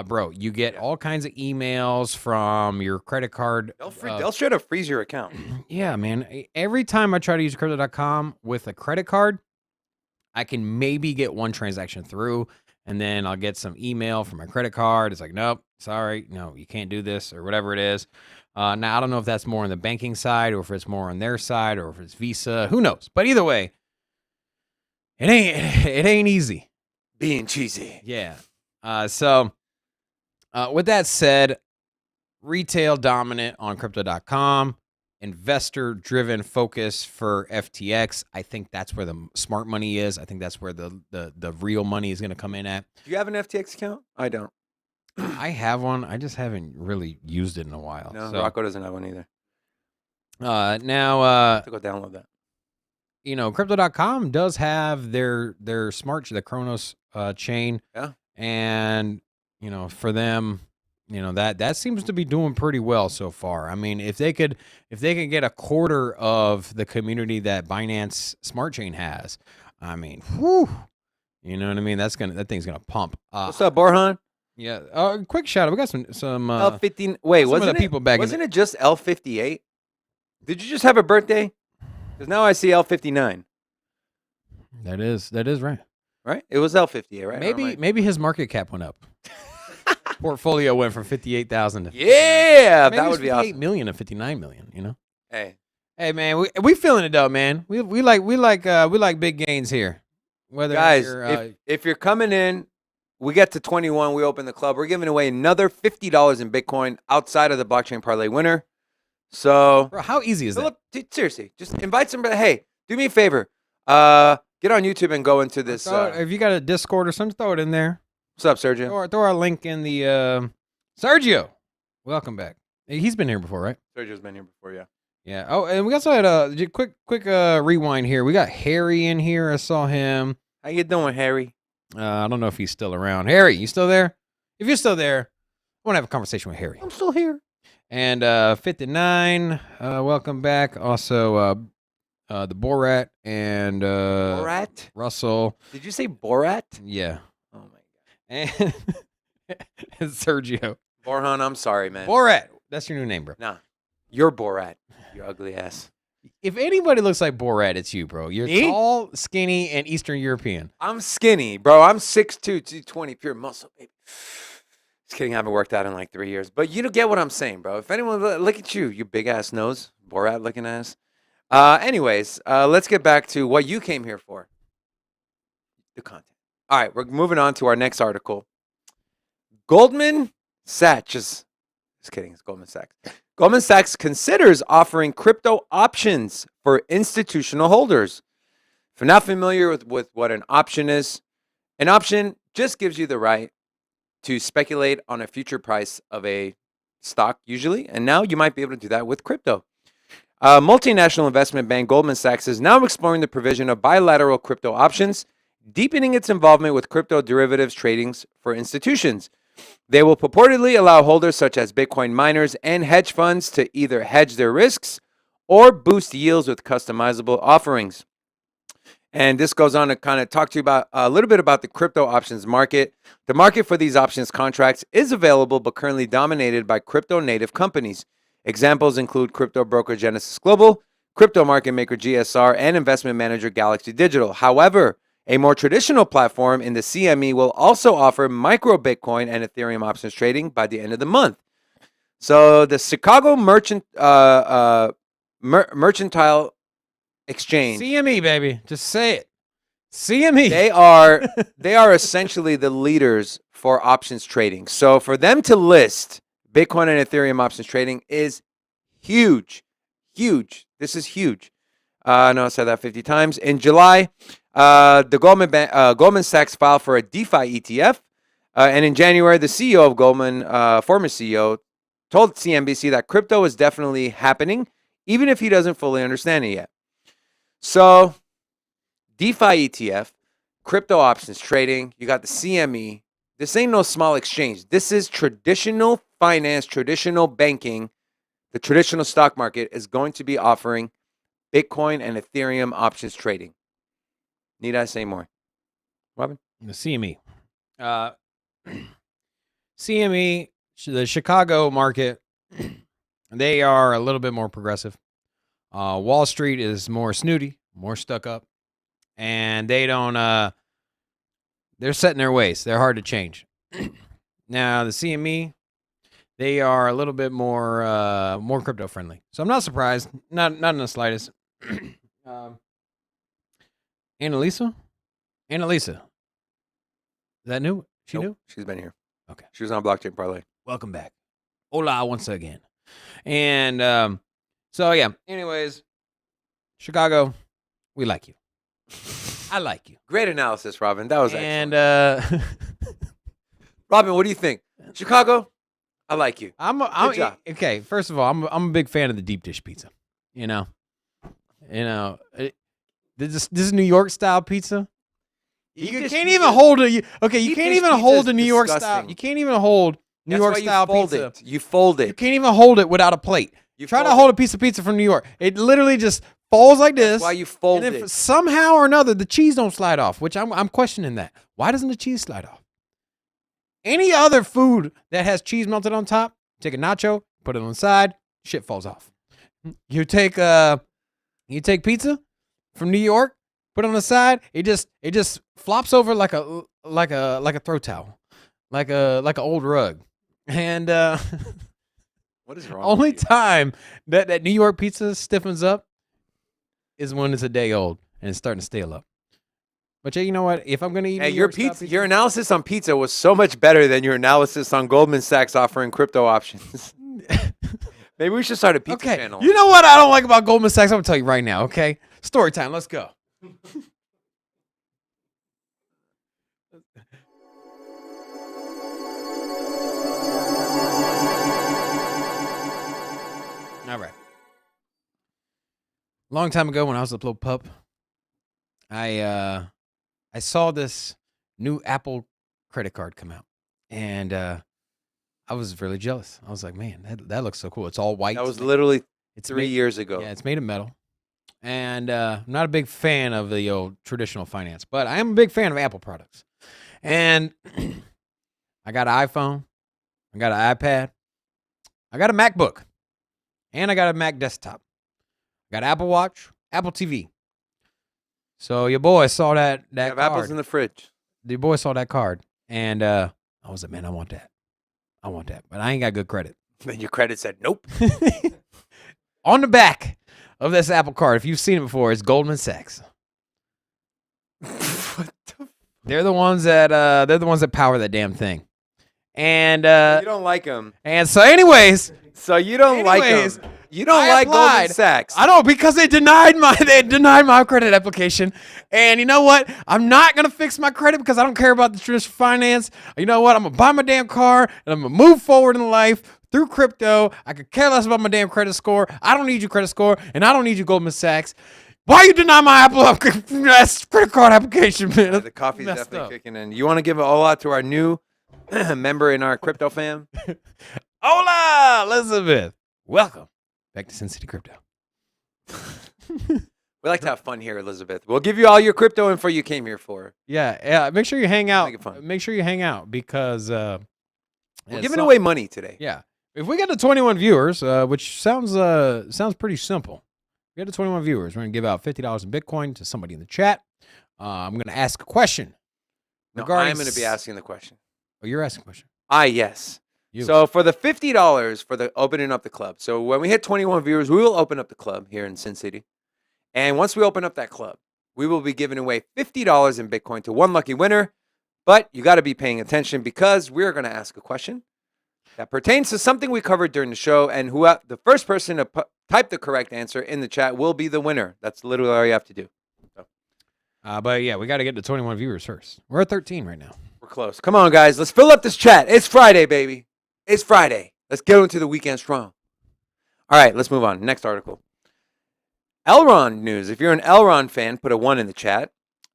Bro, you get all kinds of emails from your credit card. They'll straight up freeze your account. Yeah, man. Every time I try to use crypto.com with a credit card, I can maybe get one transaction through, and then I'll get some email from my credit card. It's like, nope, sorry, no, you can't do this or whatever it is. Now, I don't know if that's more on the banking side or if it's more on their side or if it's Visa. Who knows? But either way, it ain't easy. Being cheesy. Yeah. So with that said, retail dominant on crypto.com, investor driven focus for FTX. I think that's where the smart money is. I think that's where the real money is going to come in at. Do you have an FTX account? I don't. I have one. I just haven't really used it in a while. No, so, Rocco doesn't have one either. Now, I have to go download that. You know, crypto.com does have their smart, the Kronos chain. Yeah. And, you know, for them, you know, that seems to be doing pretty well so far. I mean, if they could get a quarter of the community that Binance Smart Chain has, I mean, whew, you know what I mean? That thing's gonna pump. What's up, Borhan? Yeah. Quick shout out. We got some L15. Wait, wasn't it just L58? Did you just have a birthday? Because now I see L59. That is right. Right? It was L58, right? Maybe his market cap went up. Portfolio went from 58,000 to 59. Yeah, that would be awesome. 58 million to 59 million, you know. Hey man, we feeling it though, man. We like big gains here. Whether guys, if you're coming in, we get to 21, we open the club. We're giving away another $50 in Bitcoin outside of the blockchain parlay winner. So, bro, how easy is that? Seriously, just invite somebody. Hey, do me a favor. Get on YouTube and go into this. If you got a Discord or something, throw it in there. What's up, Sergio? Throw our link in the Sergio. Welcome back. He's been here before, right? Sergio's been here before, yeah. Yeah. Oh, and we also had a quick rewind here. We got Harry in here. I saw him. How you doing, Harry? I don't know if he's still around. Harry, you still there? If you're still there, I want to have a conversation with Harry. I'm still here. And 59, welcome back. Also, the Borat and Borat? Russell. Did you say Borat? Yeah. Oh my god. And Sergio. Borhan, I'm sorry, man. Borat. That's your new name, bro. Nah. You're Borat. You ugly ass. If anybody looks like Borat, it's you, bro. You're tall, skinny, and Eastern European. I'm skinny, bro. I'm 6'2", 220, pure muscle, baby. Just kidding. I haven't worked out in like 3 years. But you don't get what I'm saying, bro. If anyone, look at you, you big ass nose, Borat looking ass. Anyways, let's get back to what you came here for. The content. All right, we're moving on to our next article. Goldman Sachs, just kidding, it's Goldman Sachs. Goldman Sachs considers offering crypto options for institutional holders. If you're not familiar with what an option is, an option just gives you the right to speculate on a future price of a stock, usually, and now you might be able to do that with crypto. Multinational investment bank Goldman Sachs is now exploring the provision of bilateral crypto options, deepening its involvement with crypto derivatives tradings for institutions. They will purportedly allow holders such as Bitcoin miners and hedge funds to either hedge their risks or boost yields with customizable offerings. And this goes on to kind of talk to you about a little bit about the crypto options market. The market for these options contracts is available but currently dominated by crypto native companies. Examples include crypto broker Genesis Global, crypto market maker GSR, and investment manager Galaxy Digital. However, a more traditional platform in the CME will also offer micro Bitcoin and Ethereum options trading by the end of the month. So the Chicago Mercantile Exchange, CME, baby, just say it. CME. They are essentially the leaders for options trading. So for them to list Bitcoin and Ethereum options trading is huge. This is huge. I know I said that 50 times. In July, the Goldman Sachs filed for a DeFi ETF. And in January, the CEO of Goldman, former CEO, told CNBC that crypto is definitely happening, even if he doesn't fully understand it yet. So, DeFi ETF, crypto options trading, you got the CME. This ain't no small exchange. This is traditional finance, traditional banking. The traditional stock market is going to be offering Bitcoin and Ethereum options trading. Need I say more? Robin? The CME. CME, the Chicago market, they are a little bit more progressive. Wall Street is more snooty, more stuck up. and they don't. They're set in their ways. They're hard to change. Now the CME, they are a little bit more crypto friendly. So I'm not surprised. Not in the slightest. Annalisa, is that new? She Nope, new? She's been here. Okay. She was on Blockchain Parlay. Welcome back. Hola once again. And so yeah. Anyways, Chicago, we like you. I like you. Great analysis, Robin. That was And excellent. Robin, what do you think? Chicago, I like you. Good job. Okay. First of all, I'm a big fan of the deep dish pizza. This is New York style pizza. You can't even hold it. Okay, you can't even hold a New York style. You can't even hold New York style pizza. You fold it. You can't even hold it without a plate. You try to hold a piece of pizza from New York. It literally just falls like this. That's why you fold and if it. somehow or another the cheese don't slide off, which I'm questioning that. Why doesn't the cheese slide off? Any other food that has cheese melted on top, take a nacho, put it on the side, shit falls off. You take pizza from New York, put it on the side, it just flops over like a throw towel, like a old rug. And what is wrong? Only time that New York pizza stiffens up is when it's a day old and it's starting to stale up. But yeah, you know what? If I'm gonna eat New York style pizza, your analysis on pizza was so much better than your analysis on Goldman Sachs offering crypto options. Maybe we should start a pizza channel. You know what I don't like about Goldman Sachs? I'm gonna tell you right now. Okay, story time. Let's go. All right. Long time ago, when I was a little pup, I saw this new Apple credit card come out, and I was really jealous. I was like, man, that looks so cool. It's all white. That was literally it's 3 years ago. Yeah, it's made of metal. And I'm not a big fan of the old traditional finance, but I am a big fan of Apple products. And I got an iPhone, I got an iPad, I got a MacBook, and I got a Mac desktop. I got Apple Watch, Apple TV. So your boy saw that have card. apples in the fridge. Your boy saw that card, and I was like, man, I want that. But I ain't got good credit. Then your credit said nope. On the back of this Apple card, if you've seen it before, it's Goldman Sachs. They're the ones that power that damn thing. And you don't like them. And so, anyways, you don't like them. You don't like Goldman Sachs. I don't, because they denied my credit application. And you know what? I'm not gonna fix my credit because I don't care about the traditional finance. You know what? I'm gonna buy my damn car and I'm gonna move forward in life through crypto. I could care less about my damn credit score. I don't need your credit score, and I don't need your Goldman Sachs. Why you deny my Apple credit card application, man? Yeah, the coffee's definitely kicking in. You want to give a hola to our new member in our crypto fam? Hola, Elizabeth. Welcome back to Sin City Crypto. We like to have fun here, Elizabeth. We'll give you all your crypto info you came here for. Yeah. Make sure you hang out. Make it fun. Make sure you hang out because we're giving away money today. Yeah. If we get to 21 viewers, which sounds pretty simple. If we get to 21 viewers, we're gonna give out $50 in Bitcoin to somebody in the chat. I'm gonna ask a question. No, I'm gonna be asking the question. Oh, you're asking a question. Yes. So for the $50 for the opening up the club. So when we hit 21 viewers, we will open up the club here in Sin City. And once we open up that club, we will be giving away $50 in Bitcoin to one lucky winner. But you got to be paying attention because we're going to ask a question that pertains to something we covered during the show. And the first person to type the correct answer in the chat will be the winner. That's literally all you have to do. So. But yeah, we got to get to 21 viewers first. We're at 13 right now. We're close. Come on, guys. Let's fill up this chat. It's Friday, baby. It's Friday. Let's get into the weekend strong. All right, let's move on. Next article. Elrond news. If you're an Elrond fan, put a 1 in the chat.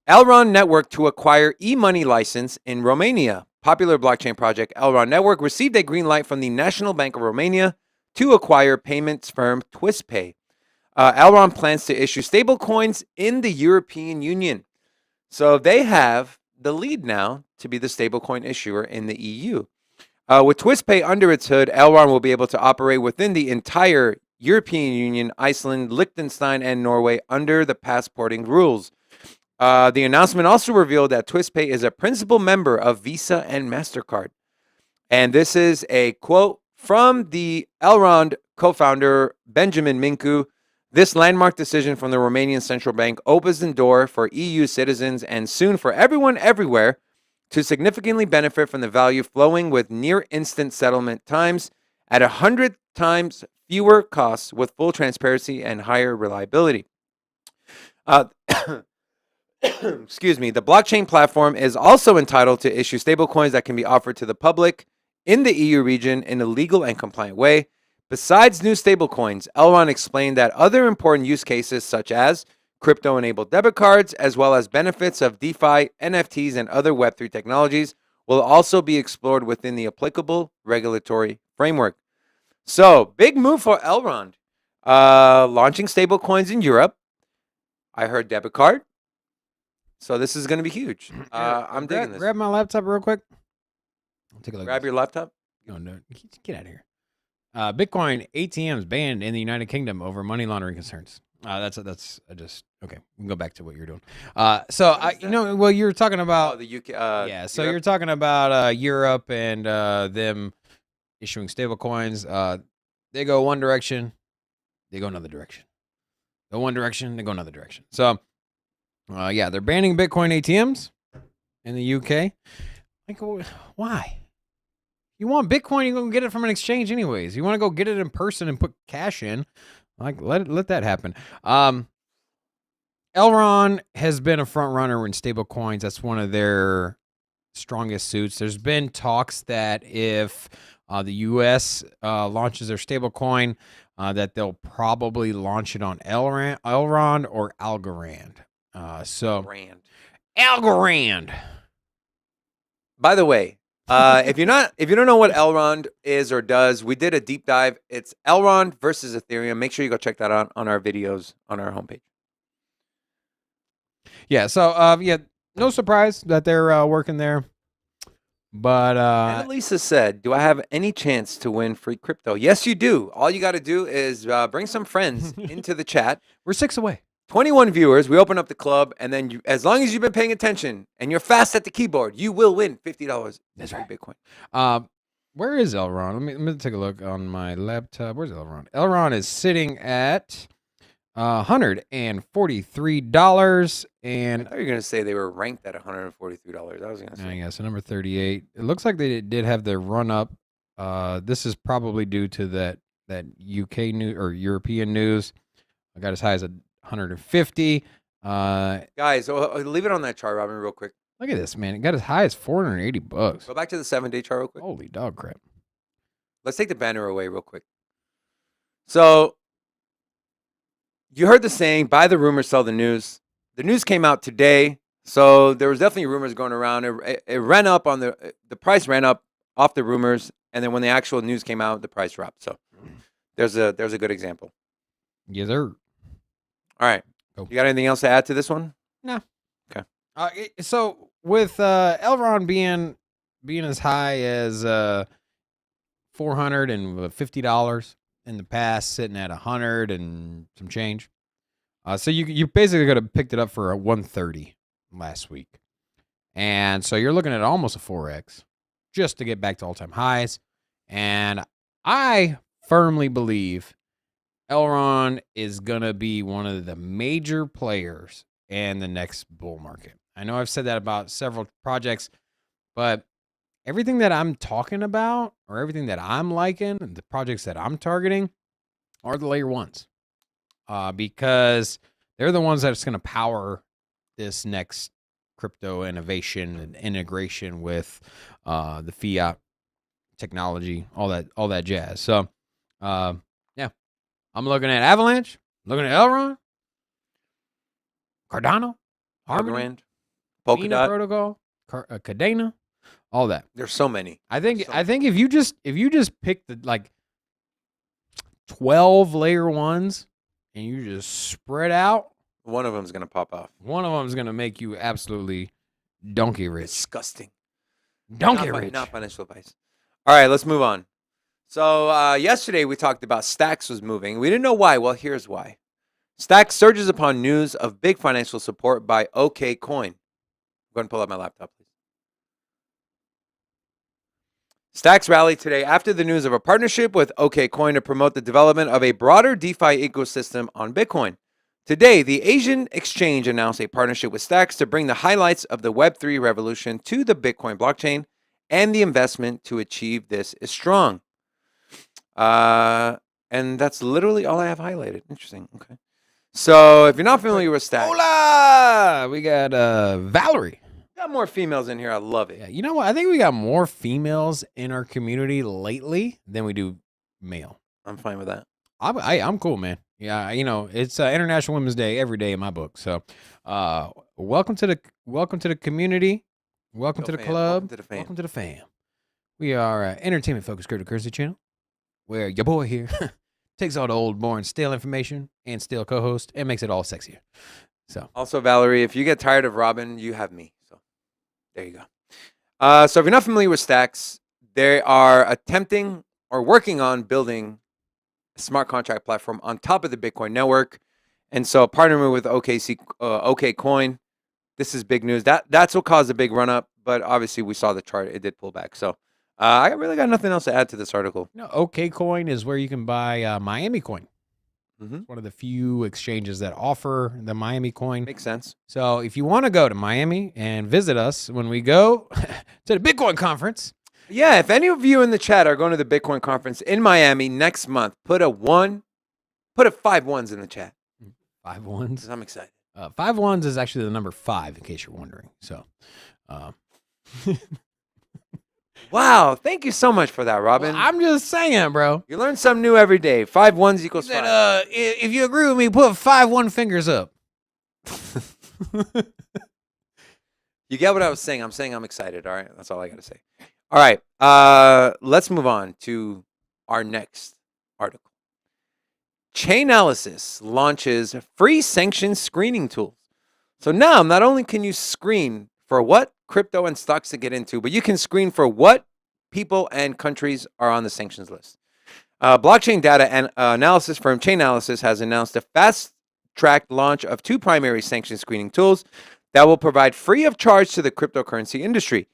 Elrond Network to acquire e-money license in Romania. Popular blockchain project Elrond Network received a green light from the National Bank of Romania to acquire payments firm TwistPay. Elrond plans to issue stablecoins in the European Union. So they have the lead now to be the stablecoin issuer in the EU. With TwistPay under its hood, Elrond will be able to operate within the entire European Union, Iceland, Liechtenstein, and Norway under the passporting rules. The announcement also revealed that TwistPay is a principal member of Visa and MasterCard. And this is a quote from the Elrond co-founder, Benjamin Minku. This landmark decision from the Romanian central bank opens the door for EU citizens and soon for everyone everywhere to significantly benefit from the value flowing with near instant settlement times at 100 times fewer costs with full transparency and higher reliability. Excuse me. The blockchain platform is also entitled to issue stablecoins that can be offered to the public in the EU region in a legal and compliant way. Besides new stablecoins, Elron explained that other important use cases such as crypto-enabled debit cards, as well as benefits of DeFi, NFTs, and other Web3 technologies will also be explored within the applicable regulatory framework. So, big move for Elrond. Launching stablecoins in Europe. I heard debit card. So this is going to be huge. I'm digging this. Grab my laptop real quick. I'll take a look. Grab your laptop. No, get out of here. Bitcoin ATMs banned in the United Kingdom over money laundering concerns. That's just okay. We can go back to what you're doing. Well, you're talking about the UK. yeah. So you're talking about Europe and them issuing stable coins. They go one direction, they go another direction. Go one direction, they go another direction. So. Yeah, they're banning Bitcoin ATMs in the UK. Like, why? You want Bitcoin, you go get it from an exchange anyways. You want to go get it in person and put cash in. Like, let that happen. Elron has been a front runner in stable coins. That's one of their strongest suits. There's been talks that if the U.S. Launches their stable coin, that they'll probably launch it on Elrond or Algorand. Algorand. By the way, if you don't know what Elrond is or does, we did a deep dive. It's Elrond versus Ethereum. Make sure you go check that out on our videos on our homepage. Yeah. So no surprise that they're working there. But Annalisa said, "Do I have any chance to win free crypto?" Yes, you do. All you got to do is bring some friends into the chat. We're 6 away. 21 viewers. We open up the club, and then as long as you've been paying attention and you're fast at the keyboard, you will win $50. That's right, Bitcoin. Where is Elron? Let me take a look on my laptop. Where's Elron? Elron is sitting at $143. And I thought you were gonna say they were ranked at $143. I was gonna say. Yeah, so number 38. It looks like they did have their run up. This is probably due to that UK news or European news. I got as high as 150. Guys, leave it on that chart, Robin, real quick. Look at this, man. It got as high as $480. Go back to the 7-day chart real quick. Holy dog crap. Let's take the banner away real quick. So you heard the saying, buy the rumor, sell the news. The news came out today, so there was definitely rumors going around. It ran up on the price ran up off the rumors, and then when the actual news came out, the price dropped. So there's a good example. Yes, sir. All right. Go. You got anything else to add to this one? No. Okay. So with Elron being as high as $450 in the past, sitting at 100 and some change. So you basically could have picked it up for a 130 last week. And so you're looking at almost a 4x just to get back to all-time highs. And I firmly believe Elron is going to be one of the major players in the next bull market. I know I've said that about several projects, but everything that I'm talking about or everything that I'm liking, the projects that I'm targeting are the layer ones. Because they're the ones that's going to power this next crypto innovation and integration with the fiat technology, all that jazz. So, yeah, I'm looking at Avalanche, looking at Elron, Cardano, Harmony, Polkadot Protocol, Cadena, all that. There's so many. I think if you just pick the like 12 layer ones and you just spread out, one of them is going to pop off. one of them is going to make you absolutely donkey rich. Disgusting. Donkey rich. Not financial advice. All right, let's move on. So yesterday we talked about Stacks was moving. We didn't know why. Well, here's why. Stacks surges upon news of big financial support by OK Coin. Go ahead and pull up my laptop, please. Stacks rallied today after the news of a partnership with OK Coin to promote the development of a broader DeFi ecosystem on Bitcoin. Today, the Asian exchange announced a partnership with Stacks to bring the highlights of the Web3 revolution to the Bitcoin blockchain, and the investment to achieve this is strong. And that's literally all I have highlighted. Interesting. Okay. So if you're not familiar with Stacks, Hola! We got Valerie. got more females in here. I love it. Yeah, you know what? I think we got more females in our community lately than we do male. I'm fine with that. I'm cool, man. Yeah, it's International Women's Day every day in my book. So, welcome to the community. Welcome to the club. Welcome to the fam. Welcome to the fam. We are entertainment focused cryptocurrency channel, where your boy here takes all the old, boring, stale information and stale co-host and makes it all sexier. So, also, Valerie, if you get tired of Robin, you have me. So, there you go. So, if you're not familiar with Stacks, they are attempting or working on building a smart contract platform on top of the Bitcoin network, and so partnering with OK Coin. This is big news. That's what caused a big run up, but obviously we saw the chart; it did pull back. So, I really got nothing else to add to this article. OK Coin is where you can buy Miami Coin. Mm-hmm. It's one of the few exchanges that offer the Miami Coin. Makes sense. So if you want to go to Miami and visit us when we go to the Bitcoin conference. Yeah, if any of you in the chat are going to the Bitcoin conference in Miami next month, put a 5 ones in the chat. 5 ones? I'm excited. 5 ones is actually the number 5, in case you're wondering. So, wow, thank you so much for that, Robin. Well, I'm just saying, bro. You learn something new every day. 5 ones equals 5. If you agree with me, put 5 1 fingers up. You get what I was saying? I'm saying I'm excited. All right, that's all I got to say. All right, let's move on to our next article. Chainalysis launches free sanction screening tools. So now, not only can you screen for what crypto and stocks to get into, but you can screen for what people and countries are on the sanctions list. Blockchain data and analysis firm Chainalysis has announced a fast-tracked launch of 2 primary sanction screening tools that will provide free of charge to the cryptocurrency industry.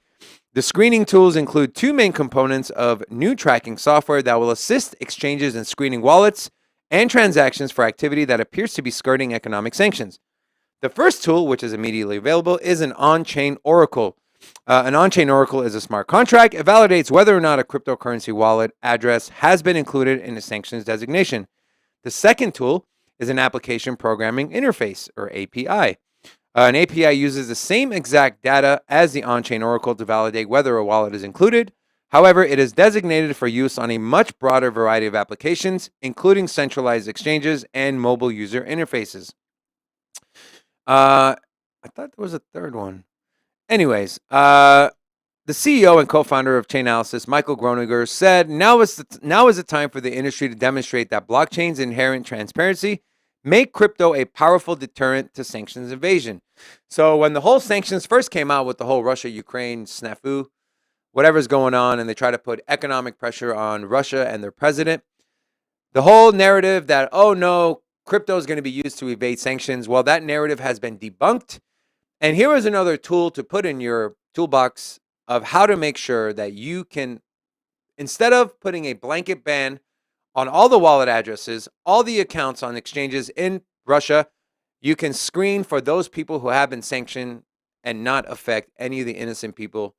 The screening tools include 2 main components of new tracking software that will assist exchanges in screening wallets and transactions for activity that appears to be skirting economic sanctions. The first tool, which is immediately available, is an on-chain oracle. An on-chain oracle is a smart contract. It validates whether or not a cryptocurrency wallet address has been included in a sanctions designation. The second tool is an application programming interface, or API. An API uses the same exact data as the on-chain oracle to validate whether a wallet is included. However, it is designated for use on a much broader variety of applications, including centralized exchanges and mobile user interfaces. I thought there was a third one. Anyways, the CEO and co-founder of Chainalysis, Michael Groninger, said, now is the time for the industry to demonstrate that blockchain's inherent transparency make crypto a powerful deterrent to sanctions evasion. So when the whole sanctions first came out with the whole Russia-Ukraine snafu, whatever's going on, and they try to put economic pressure on Russia and their president, the whole narrative that, oh no, crypto is going to be used to evade sanctions, well, that narrative has been debunked. And here is another tool to put in your toolbox of how to make sure that you can, instead of putting a blanket ban on all the wallet addresses, all the accounts on exchanges in Russia, you can screen for those people who have been sanctioned and not affect any of the innocent people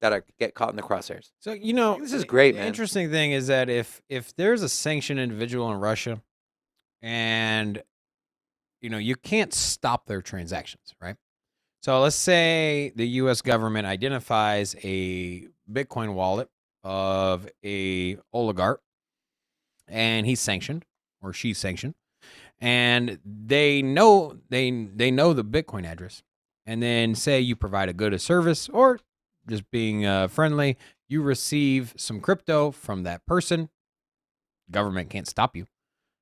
that get caught in the crosshairs. So, this is great, man. The interesting thing is that if there's a sanctioned individual in Russia and, you can't stop their transactions, right? So let's say the U.S. government identifies a Bitcoin wallet of a oligarch, and he's sanctioned or she's sanctioned, and they know the Bitcoin address, and then say you provide a good service or just being friendly, you receive some crypto from that person. Government can't stop you.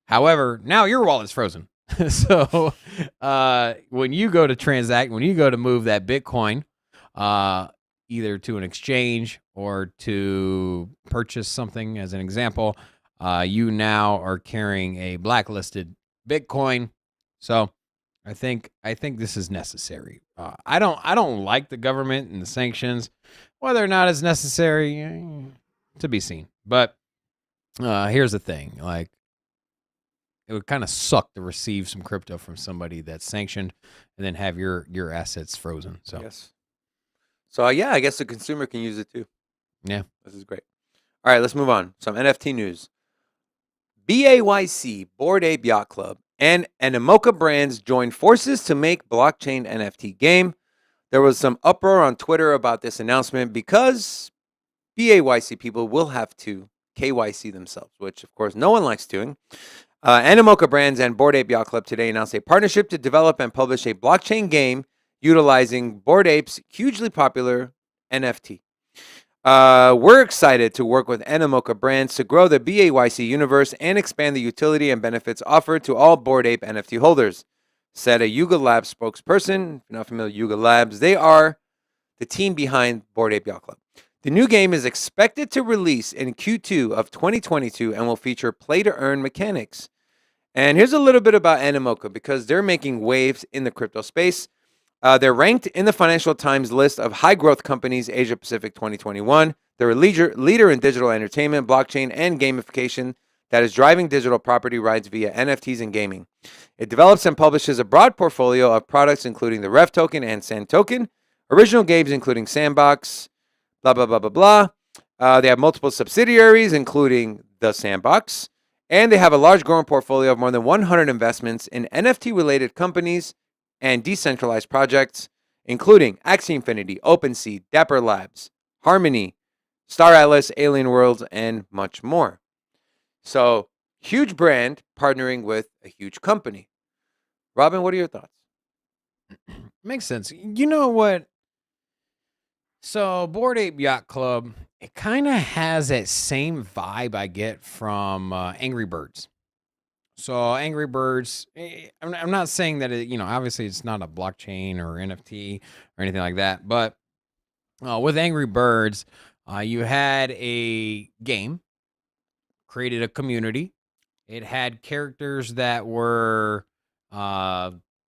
However, now your wallet's frozen. So when you go to transact, when you go to move that Bitcoin, either to an exchange or to purchase something, as an example, you now are carrying a blacklisted Bitcoin, So I think this is necessary. I don't like the government and the sanctions. Whether or not it's necessary, to be seen. But here's the thing: like, it would kind of suck to receive some crypto from somebody that's sanctioned and then have your assets frozen. So Yes. So yeah, I guess the consumer can use it too. yeah. This is great. All right, let's move on. Some NFT news. BAYC, Bored Ape Yacht Club, and Animoca Brands joined forces to make blockchain NFT game. There was some uproar on Twitter about this announcement because BAYC people will have to KYC themselves, which of course no one likes doing. Animoca Brands and Bored Ape Yacht Club today announced a partnership to develop and publish a blockchain game utilizing Bored Ape's hugely popular NFT. We're excited to work with Animoca Brands to grow the BAYC universe and expand the utility and benefits offered to all Bored Ape NFT holders, said a Yuga Labs spokesperson. If you're not familiar with Yuga Labs, they are the team behind Bored Ape Yacht Club. The new game is expected to release in Q2 of 2022 and will feature play-to-earn mechanics. And here's a little bit about Animoca because they're making waves in the crypto space. They're ranked in the Financial Times list of high-growth companies Asia Pacific 2021. They're a leader in digital entertainment, blockchain, and gamification that is driving digital property rights via NFTs and gaming. It develops and publishes a broad portfolio of products including the Rev token and Sand token, original games including Sandbox, blah, blah, blah, blah, blah. They have multiple subsidiaries including the Sandbox, and they have a large growing portfolio of more than 100 investments in NFT-related companies and decentralized projects, including Axie Infinity, OpenSea, Dapper Labs, Harmony, Star Atlas, Alien Worlds, and much more. So, huge brand partnering with a huge company. Robin, what are your thoughts? Makes sense. You know what? So, Bored Ape Yacht Club, it kind of has that same vibe I get from Angry Birds. So, Angry Birds, I'm not saying that it, obviously it's not a blockchain or NFT or anything like that, but with Angry Birds, you had a game, created a community. It had characters that were, cartoonish.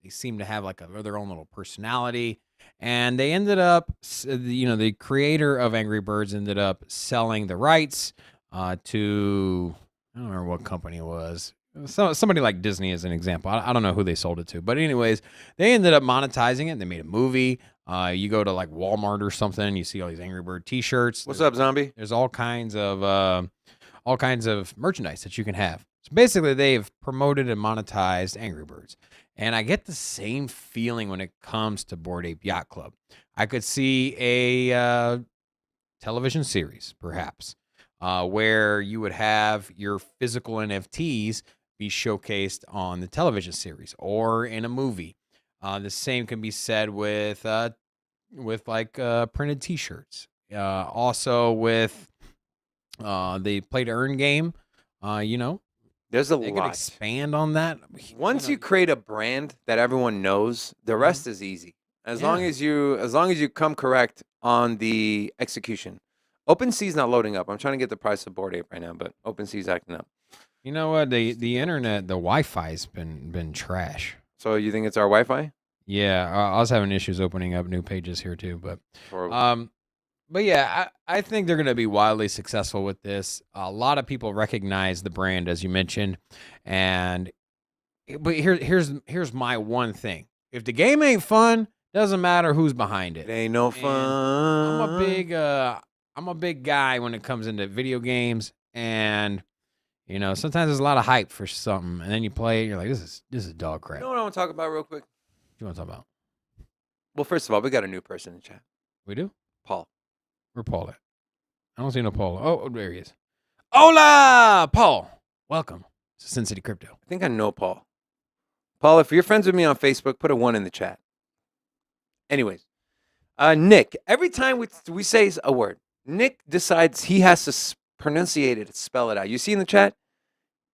They seemed to have like their own little personality. And they ended up, the creator of Angry Birds ended up selling the rights to, I don't remember what company it was. Somebody like Disney as an example. I don't know who they sold it to. But anyways, they ended up monetizing it. They made a movie. You go to like Walmart or something, you see all these Angry Bird t-shirts. What's up, zombie? There's all kinds of merchandise that you can have. So basically, they've promoted and monetized Angry Birds. And I get the same feeling when it comes to Bored Ape Yacht Club. I could see a television series, perhaps, where you would have your physical NFTs be showcased on the television series or in a movie. The same can be said with like printed T-shirts. Also with the play to earn game. There's a they could lot. expand on that. Once you create a brand that everyone knows, the rest is easy. As long as you come correct on the execution. OpenSea's not loading up. I'm trying to get the price of Bored Ape right now, but OpenSea's acting up. You know what? The internet, the Wi-Fi's been trash. So you think it's our Wi-Fi? Yeah, I was having issues opening up new pages here too, but Horrible. but yeah, I think they're going to be wildly successful with this. A lot of people recognize the brand, as you mentioned, but here's my one thing: if the game ain't fun, doesn't matter who's behind it. It ain't no fun. I'm a big guy when it comes into video games, and sometimes there's a lot of hype for something, and then you play it, and you're like, this is dog crap. You know what I want to talk about real quick? What you want to talk about? Well, first of all, we got a new person in chat. We do? Paul. Where Paul at? I don't see no Paul. Oh, there he is. Hola, Paul. Welcome to Sin City Crypto. I think I know Paul. Paul, if you're friends with me on Facebook, put a 1 in the chat. Anyways, Nick, every time we say a word, Nick decides he has to pronunciate it, spell it out. You see in the chat?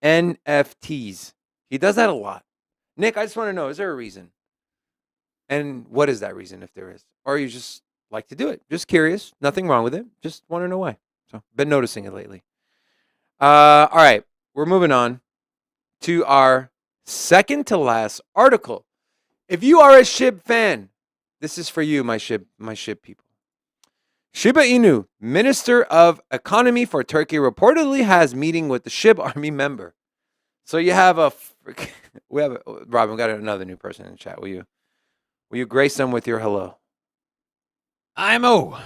NFTs. He does that a lot. Nick, I just want to know, is there a reason? And what is that reason, if there is? Or you just like to do it? Just curious. Nothing wrong with it. Just want to know why. So, been noticing it lately. All right. We're moving on to our second to last article. If you are a SHIB fan, this is for you, my SHIB people. Shiba Inu, Minister of Economy for Turkey, reportedly has meeting with the SHIB army member. So you have Robin, we got another new person in the chat. Will you grace them with your hello? IMO.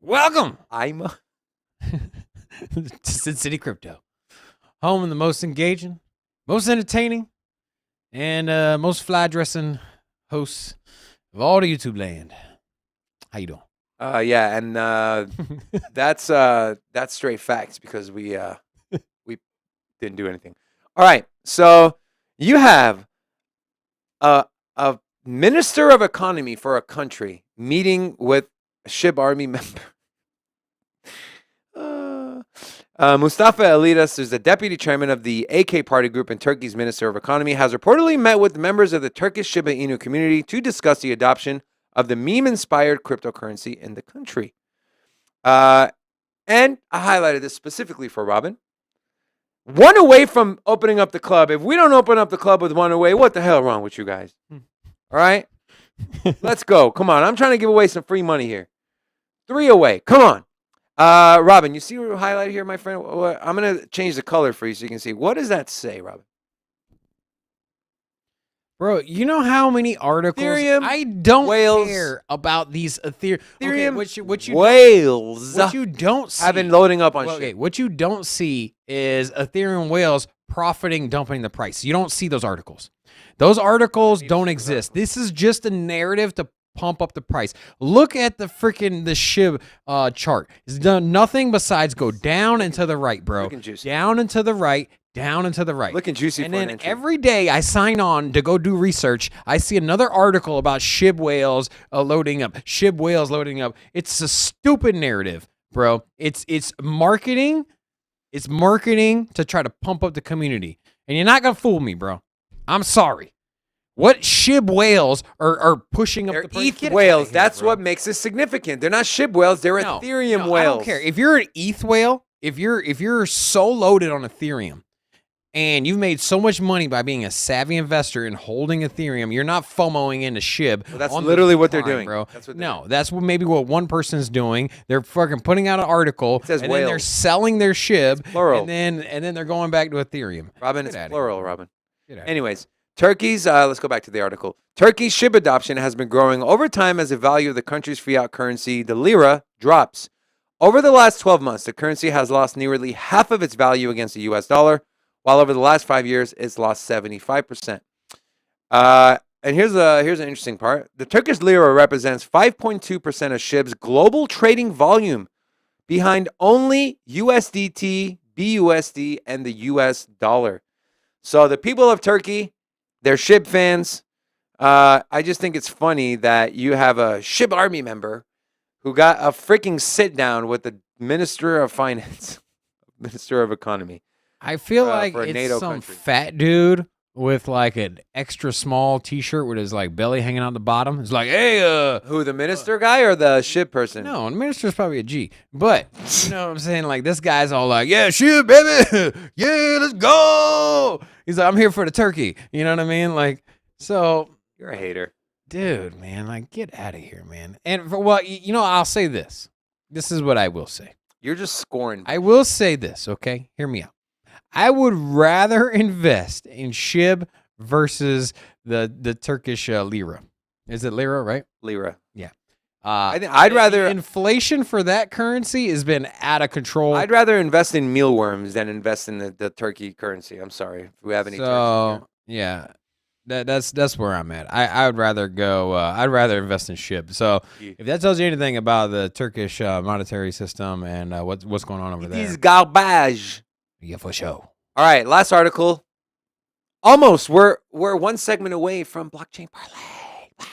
Welcome. IMO. to Sin City Crypto. Home of the most engaging, most entertaining, and most fly dressing hosts of all the YouTube land. How you doing? Yeah, and that's straight facts because we didn't do anything. All right, so you have a minister of economy for a country meeting with a SHIB army member. Mustafa Elidas, who's the deputy chairman of the AK party group and Turkey's minister of economy, has reportedly met with members of the Turkish Shiba Inu community to discuss the adoption of the meme-inspired cryptocurrency in the country. And I highlighted this specifically for Robin. One away from opening up the club. If we don't open up the club with one away, what the hell wrong with you guys? All right? Let's go. Come on. I'm trying to give away some free money here. 3 away. Come on. Robin, you see what I highlighted here, my friend? I'm going to change the color for you so you can see. What does that say, Robin? Bro, you know how many articles Ethereum, I don't whales, care about these Ethereum. Okay, whales what you don't see. have been loading up on Well, shit. okay, what you don't see is Ethereum whales profiting, dumping the price. You don't see those articles. Those articles don't exist. This is just a narrative to pump up the price. Look at the SHIB chart. It's done nothing besides go down and to the right, bro. Looking juicy. Down and to the right. Down and to the right. Looking juicy and for an then entry. every day I sign on to go do research, I see another article about SHIB whales loading up. SHIB whales loading up. It's a stupid narrative, bro. It's marketing. It's marketing to try to pump up the community. And you're not going to fool me, bro. I'm sorry. What SHIB whales are pushing up They're the price? ETH whales. That's what makes it significant. They're not SHIB whales. They're Ethereum whales. I don't care. If you're an ETH whale, if you're so loaded on Ethereum, and you've made so much money by being a savvy investor and holding Ethereum, you're not FOMOing into SHIB. Well, that's literally what they're doing, bro. That's what that's maybe what one person's doing. They're fucking putting out an article, says and then they're whales. selling their SHIB, plural. and then they're going back to Ethereum. Robin, Get it's plural, Robin. Get out Anyways, Turkey's, let's go back to the article. Turkey's SHIB adoption has been growing over time as the value of the country's fiat currency, the lira, drops. Over the last 12 months, the currency has lost nearly half of its value against the US dollar, while over the last 5 years, it's lost 75%. And here's an interesting part. The Turkish lira represents 5.2% of SHIB's global trading volume, behind only USDT, BUSD, and the US dollar. So the people of Turkey, they're SHIB fans. I just think it's funny that you have a SHIB army member who got a freaking sit down with the Minister of Finance, Minister of Economy. I feel like for a it's NATO some country. fat dude with like an extra small T-shirt with his like belly hanging out the bottom. It's like, hey, Who, the minister guy or the SHIB person? no, the minister's probably a G. But you know what I'm saying? Like this guy's all like, yeah, SHIB, baby, yeah, let's go. He's like, I'm here for the turkey. You know what I mean? Like, so, You're a hater. dude, man, like get out of here, man. And for what you know, I'll say this. This is what I will say. You're just scoring. I will say this, okay? Hear me out. I would rather invest in SHIB versus the Turkish lira. Is it lira, right? Lira. Yeah. I think I'd rather inflation for that currency has been out of control. I'd rather invest in mealworms than invest in the Turkey currency. I'm sorry if we have any. So yeah, that's where I'm at. I would rather go. I'd rather invest in SHIB. So if that tells you anything about the Turkish monetary system and what's going on over there, These garbage. yeah, for sure. All right, last article. Almost. We're one segment away from blockchain parlay.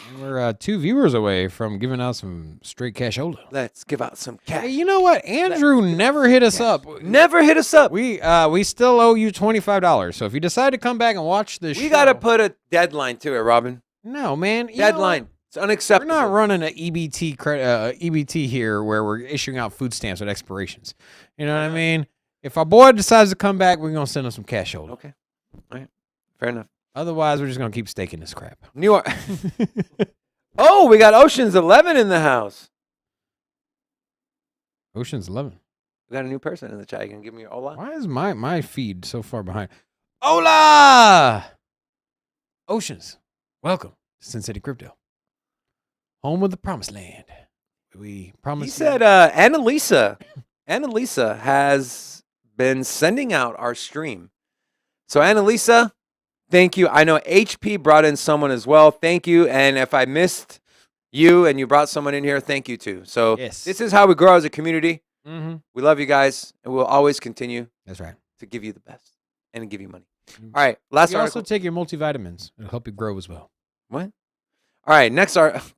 And we're 2 viewers away from giving out some straight cashola. Let's give out some cash. Hey, you know what? Andrew never hit us up. Never hit us up. We still owe you $25. So if you decide to come back and watch this, We got to put a deadline to it, Robin. No, man. You know Deadline. what? It's unacceptable. We're not running an EBT here where we're issuing out food stamps with expirations. You know what I mean? If our boy decides to come back, we're gonna send him some cashola. Okay. All right. Fair enough. Otherwise, we're just gonna keep staking this crap. New York. Oh, we got Ocean's 11 in the house. Ocean's 11. We got a new person in the chat. You can give me your hola? Why is my feed so far behind? Hola! Oceans, welcome to Sin City Crypto, home of the promised land. We promise. He said Annalisa has been sending out our stream. So Annalisa, thank you. I know HP brought in someone as well. Thank you. And if I missed you and you brought someone in here, thank you too. So yes. This is how we grow as a community. Mm-hmm. We love you guys, and we'll always continue. That's right. To give you the best and give you money. All right, last you article. also take your multivitamins. It'll help you grow as well. What? All right, next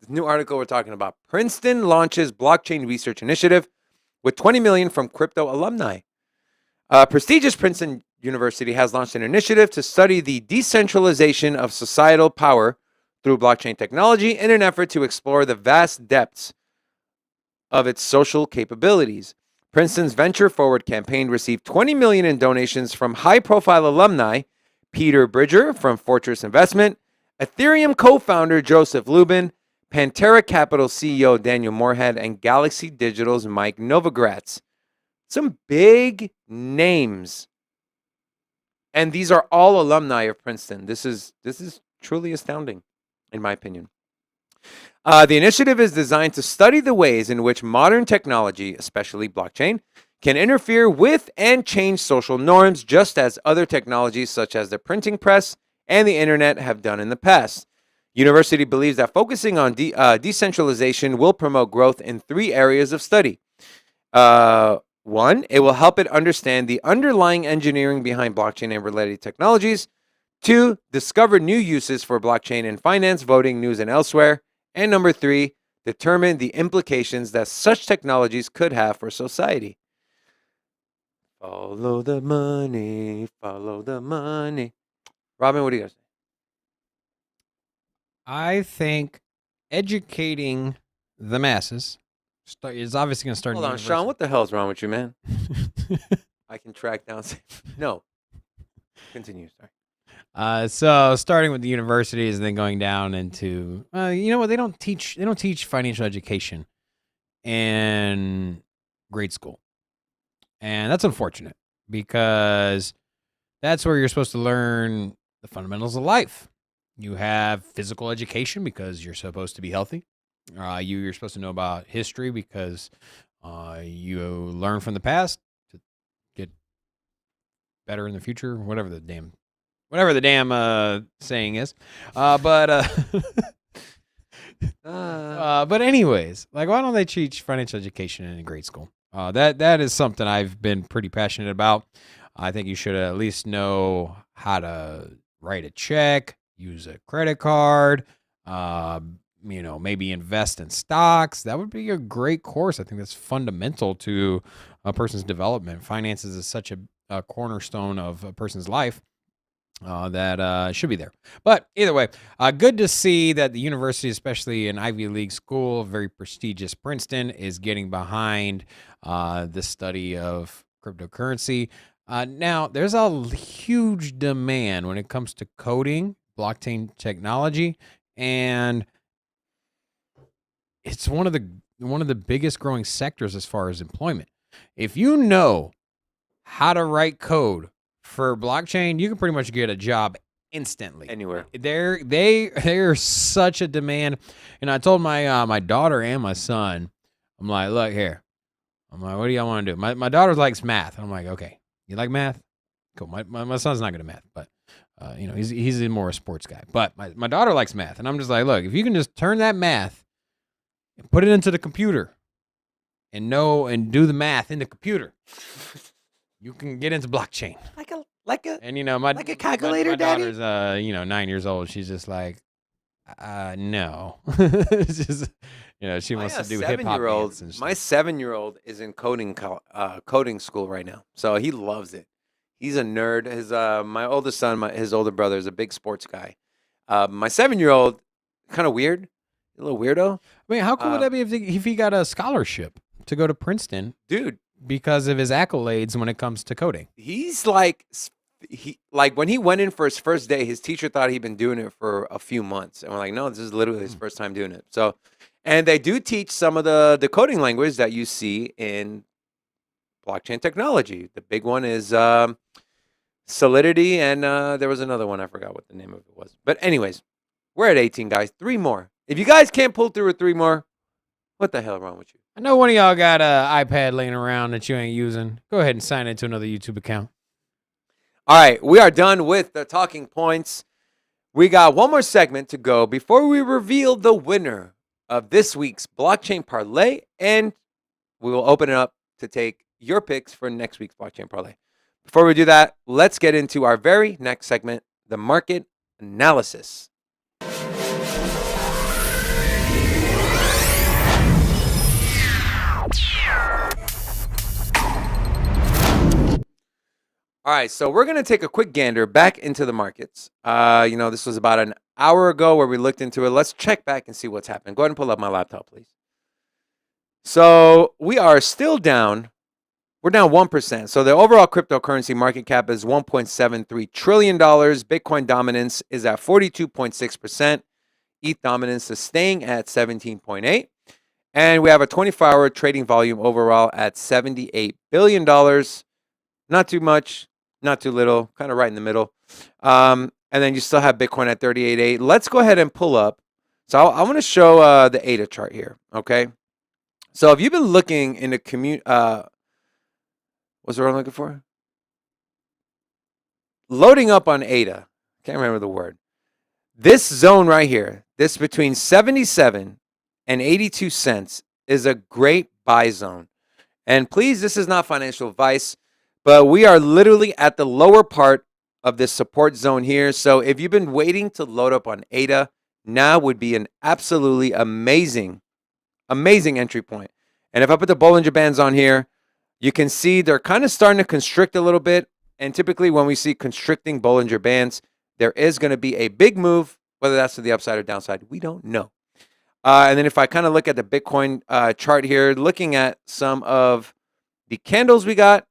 new article we're talking about. Princeton launches blockchain research initiative with $20 million from crypto alumni. Prestigious Princeton University has launched an initiative to study the decentralization of societal power through blockchain technology in an effort to explore the vast depths of its social capabilities. Princeton's Venture Forward campaign received $20 million in donations from high-profile alumni Peter Bridger from Fortress Investment, Ethereum co-founder Joseph Lubin, Pantera Capital CEO Daniel Moorhead, and Galaxy Digital's Mike Novogratz. Some big names. And these are all alumni of Princeton. This is truly astounding, in my opinion. The initiative is designed to study the ways in which modern technology, especially blockchain, can interfere with and change social norms, just as other technologies such as the printing press and the internet have done in the past. University believes that focusing on decentralization will promote growth in 3 areas of study. 1, it will help it understand the underlying engineering behind blockchain and related technologies. 2, discover new uses for blockchain in finance, voting, news, and elsewhere. And number 3, determine the implications that such technologies could have for society. Follow the money, follow the money. Robin, what do you guys think? I think educating the masses is obviously going to start. Hold on, Sean, what the hell is wrong with you, man? I can track down. No. Continue, sorry. So starting with the universities and then going down into, you know what? They don't teach financial education in grade school. And that's unfortunate because that's where you're supposed to learn the fundamentals of life. You have physical education because you're supposed to be healthy. You're supposed to know about history because you learn from the past to get better in the future, whatever the damn saying is. But anyways, like, why don't they teach financial education in grade school? That is something I've been pretty passionate about. I think you should at least know how to write a check, use a credit card, maybe invest in stocks. That would be a great course. I think that's fundamental to a person's development. Finances is such a cornerstone of a person's life. That should be there. But either way, good to see that the university, especially an Ivy League school, very prestigious Princeton, is getting behind the study of cryptocurrency. Now, there's a huge demand when it comes to coding, blockchain technology, and it's one of the biggest growing sectors as far as employment. If you know how to write code for blockchain, you can pretty much get a job instantly anywhere. They're such a demand. And I told my daughter and my son, I'm like, look here. I'm like, what do y'all want to do? My daughter likes math. I'm like, okay, you like math? Cool. My son's not good at math, but he's more a sports guy. But my daughter likes math, and I'm just like, look, if you can just turn that math and put it into the computer and do the math in the computer, you can get into blockchain. Like a like a calculator, my Daddy. daughter's 9 years old. She's just like, no. It's just, she wants to do hip hop dance and stuff. My 7-year-old is in coding school right now, so he loves it. He's a nerd. His my oldest son, his older brother, is a big sports guy. My 7-year-old, kind of weird, a little weirdo. I mean, how cool would that be if he got a scholarship to go to Princeton, dude? Because of his accolades when it comes to coding. He's like he like when he went in for his first day, his teacher thought he'd been doing it for a few months, and we're like, no, this is literally his first time doing it. So, and they do teach some of the coding language that you see in blockchain technology. The big one is Solidity, and there was another one. I forgot what the name of it was. But anyways, we're at 18, guys. 3 more. If you guys can't pull through with 3 more, what the hell wrong with you? I know one of y'all got an iPad laying around that you ain't using. Go ahead and sign into another YouTube account. All right, we are done with the talking points. We got one more segment to go before we reveal the winner of this week's blockchain parlay, and we will open it up to take your picks for next week's blockchain parlay. Before we do that, let's get into our very next segment, the market analysis. All right, so we're going to take a quick gander back into the markets. This was about an hour ago where we looked into it. Let's check back and see what's happened. Go ahead and pull up my laptop, please. So we are still down. We're down 1%. So the overall cryptocurrency market cap is $1.73 trillion. Bitcoin dominance is at 42.6%. ETH dominance is staying at 17.8%. And we have a 24-hour trading volume overall at $78 billion. Not too much. Not too little, kind of right in the middle. And then you still have Bitcoin at 38.8. Let's go ahead and pull up. So I want to show the ADA chart here, okay? So if you've been looking in the what's the word I'm looking for? Loading up on ADA. Can't remember the word. This zone right here, this between 77 and 82 cents is a great buy zone. And please, this is not financial advice, but we are literally at the lower part of this support zone here. So if you've been waiting to load up on ADA, now would be an absolutely amazing entry point. And if I put the Bollinger Bands on here, you can see they're kind of starting to constrict a little bit. And typically when we see constricting Bollinger Bands, there is going to be a big move, whether that's to the upside or downside. We don't know. And then if I kind of look at the Bitcoin chart here, looking at some of the candles we got,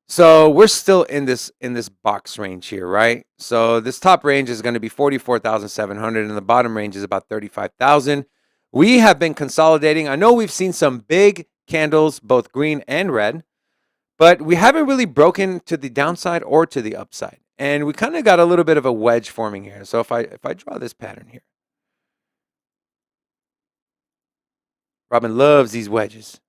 so we're still in this box range here, right? So this top range is going to be 44,700 and the bottom range is about 35,000. We have been consolidating. I know we've seen some big candles, both green and red, but we haven't really broken to the downside or to the upside. And we kind of got a little bit of a wedge forming here. So if I draw this pattern here, Robin loves these wedges.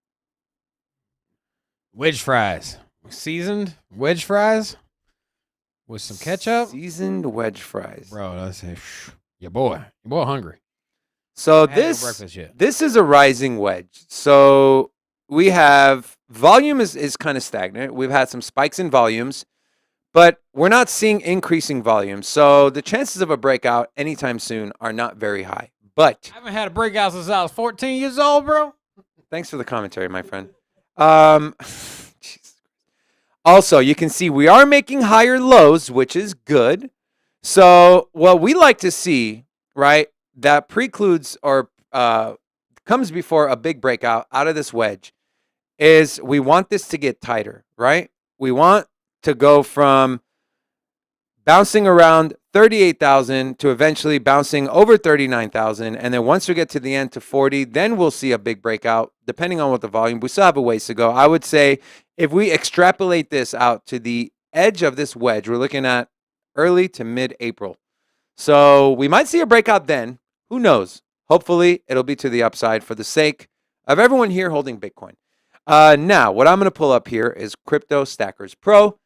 Wedge fries. Seasoned wedge fries with some ketchup. Seasoned wedge fries. Bro, that's your boy hungry. So this is a rising wedge. So we have volume is kind of stagnant. We've had some spikes in volumes, but we're not seeing increasing volume. So the chances of a breakout anytime soon are not very high. But I haven't had a breakout since I was 14 years old, bro. Thanks for the commentary, my friend. Also, you can see we are making higher lows, which is good. So what we like to see, right, that precludes or comes before a big breakout out of this wedge is we want this to get tighter, right? We want to go from bouncing around 38,000 to eventually bouncing over 39,000. And then once we get to the end to 40, then we'll see a big breakout, depending on what the volume. We still have a ways to go. I would say if we extrapolate this out to the edge of this wedge, we're looking at early to mid-April. So we might see a breakout then. Who knows? Hopefully, it'll be to the upside for the sake of everyone here holding Bitcoin. Now, what I'm going to pull up here is Crypto Stackers Pro.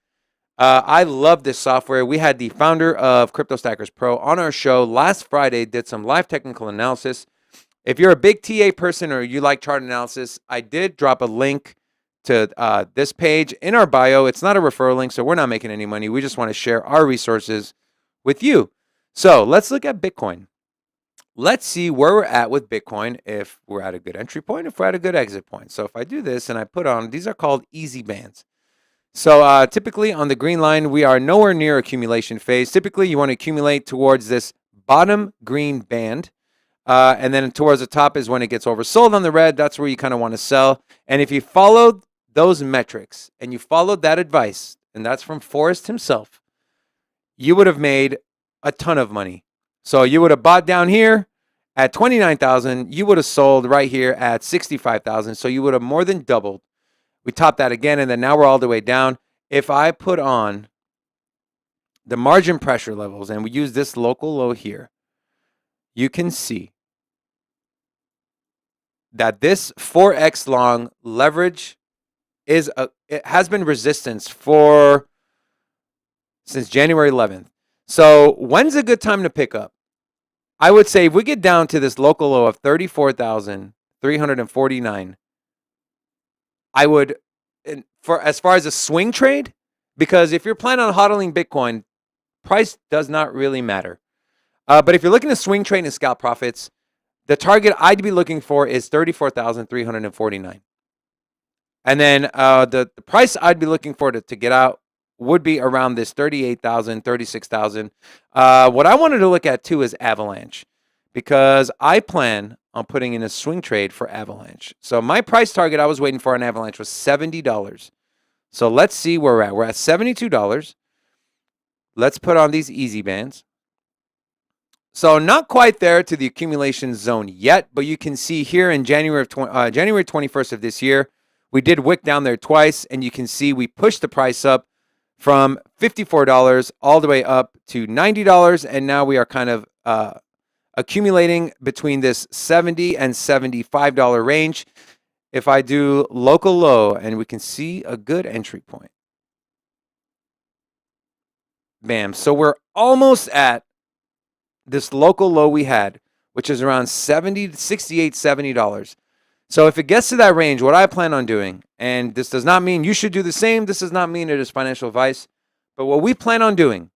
I love this software. We had the founder of Crypto Stackers Pro on our show last Friday, did some live technical analysis. If you're a big TA person or you like chart analysis, I did drop a link to this page in our bio. It's not a referral link, so we're not making any money. We just want to share our resources with you. So let's look at Bitcoin. Let's see where we're at with Bitcoin, if we're at a good entry point, if we're at a good exit point. So if I do this and I put on, these are called easy bands. So typically on the green line, we are nowhere near accumulation phase. Typically, you want to accumulate towards this bottom green band. And then towards the top is when it gets oversold on the red. That's where you kind of want to sell. And if you followed those metrics and you followed that advice, and that's from Forrest himself, you would have made a ton of money. So you would have bought down here at 29,000. You would have sold right here at 65,000. So you would have more than doubled. We topped that again, and then now we're all the way down. If I put on the margin pressure levels and we use this local low here, you can see that this 4x long leverage it has been resistance since January 11th. So when's a good time to pick up? I would say if we get down to this local low of 34,349, I would, for as far as a swing trade, because if you're planning on hodling Bitcoin, price does not really matter. But if you're looking to swing trade and scalp profits, the target I'd be looking for is 34,349. And then the price I'd be looking for to get out would be around this 38,000, 36,000. What I wanted to look at too is Avalanche, because I plan on putting in a swing trade for Avalanche. So my price target I was waiting for on Avalanche was $70. So let's see where we're at. We're at $72. Let's put on these easy bands. So not quite there to the accumulation zone yet, but you can see here in January 21st of this year, we did wick down there twice, and you can see we pushed the price up from $54 all the way up to $90, and now we are kind of accumulating between this $70 and $75 range. If I do local low, and we can see a good entry point. Bam. So we're almost at this local low we had, which is around $68, $70. So if it gets to that range, what I plan on doing, and this does not mean you should do the same, this does not mean it is financial advice, but what we plan on doing,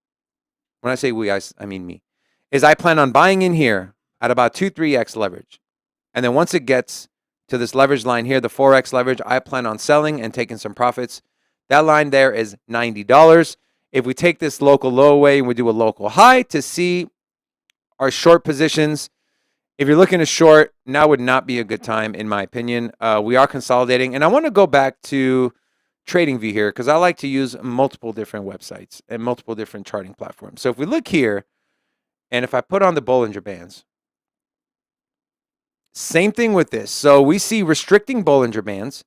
when I say we, I mean me, is I plan on buying in here at about 2-3x leverage. And then once it gets to this leverage line here, the 4x leverage, I plan on selling and taking some profits. That line there is $90. If we take this local low away and we do a local high to see our short positions, if you're looking to short, now would not be a good time, in my opinion. We are consolidating. And I want to go back to TradingView here because I like to use multiple different websites and multiple different charting platforms. So if we look here, and if I put on the Bollinger Bands, same thing with this. So we see restricting Bollinger Bands.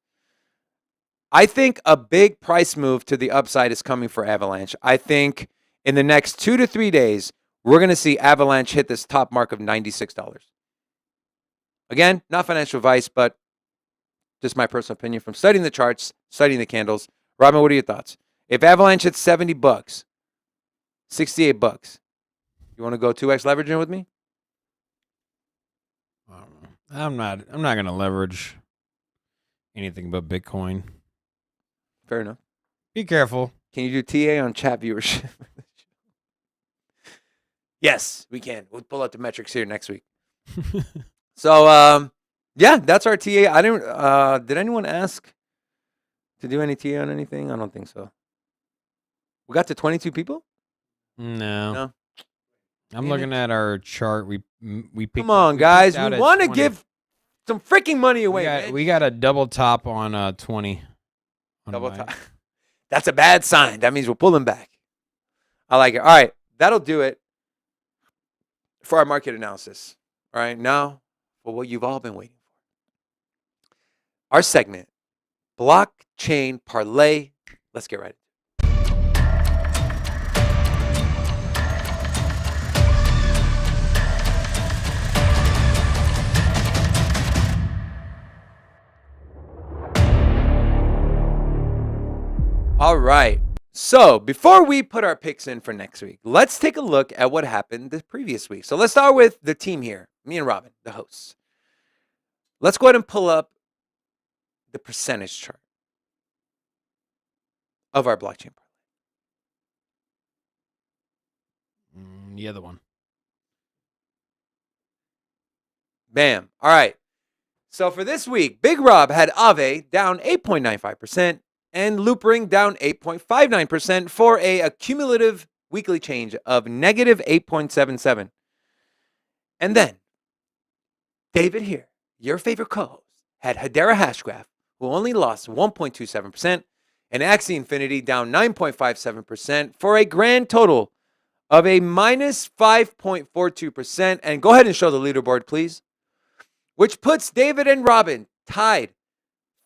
I think a big price move to the upside is coming for Avalanche. I think in the next 2 to 3 days, we're going to see Avalanche hit this top mark of $96. Again, not financial advice, but just my personal opinion from studying the charts, studying the candles. Robin, what are your thoughts? If Avalanche hits $70, $68, you want to go 2x leveraging with me? I don't know. I'm not going to leverage anything but Bitcoin. Fair enough. Be careful. Can you do TA on chat viewership? Yes, we can. We'll pull out the metrics here next week. So, yeah, that's our TA. I didn't. Did anyone ask to do any TA on anything? I don't think so. We got to 22 people. No. I'm looking at our chart. We picked. Come on, guys. We want to give some freaking money away. We got a double top on 20. Double top. That's a bad sign. That means we're pulling back. I like it. All right, that'll do it for our market analysis. All right, now for what you've all been waiting for. Our segment, blockchain parlay. Let's get right. All right. So before we put our picks in for next week, let's take a look at what happened the previous week. So let's start with the team here, me and Robin, the hosts. Let's go ahead and pull up the percentage chart of our blockchain parlay. The other one. Bam. All right. So for this week, Big Rob had Aave down 8.95%. and Loopring down 8.59% for a cumulative weekly change of negative 8.77. And then David here, your favorite co-host, had Hedera Hashgraph, who only lost 1.27%, And Axie Infinity down 9.57% for a grand total of a minus 5.42%. And go ahead and show the leaderboard, please, which puts David and Robin tied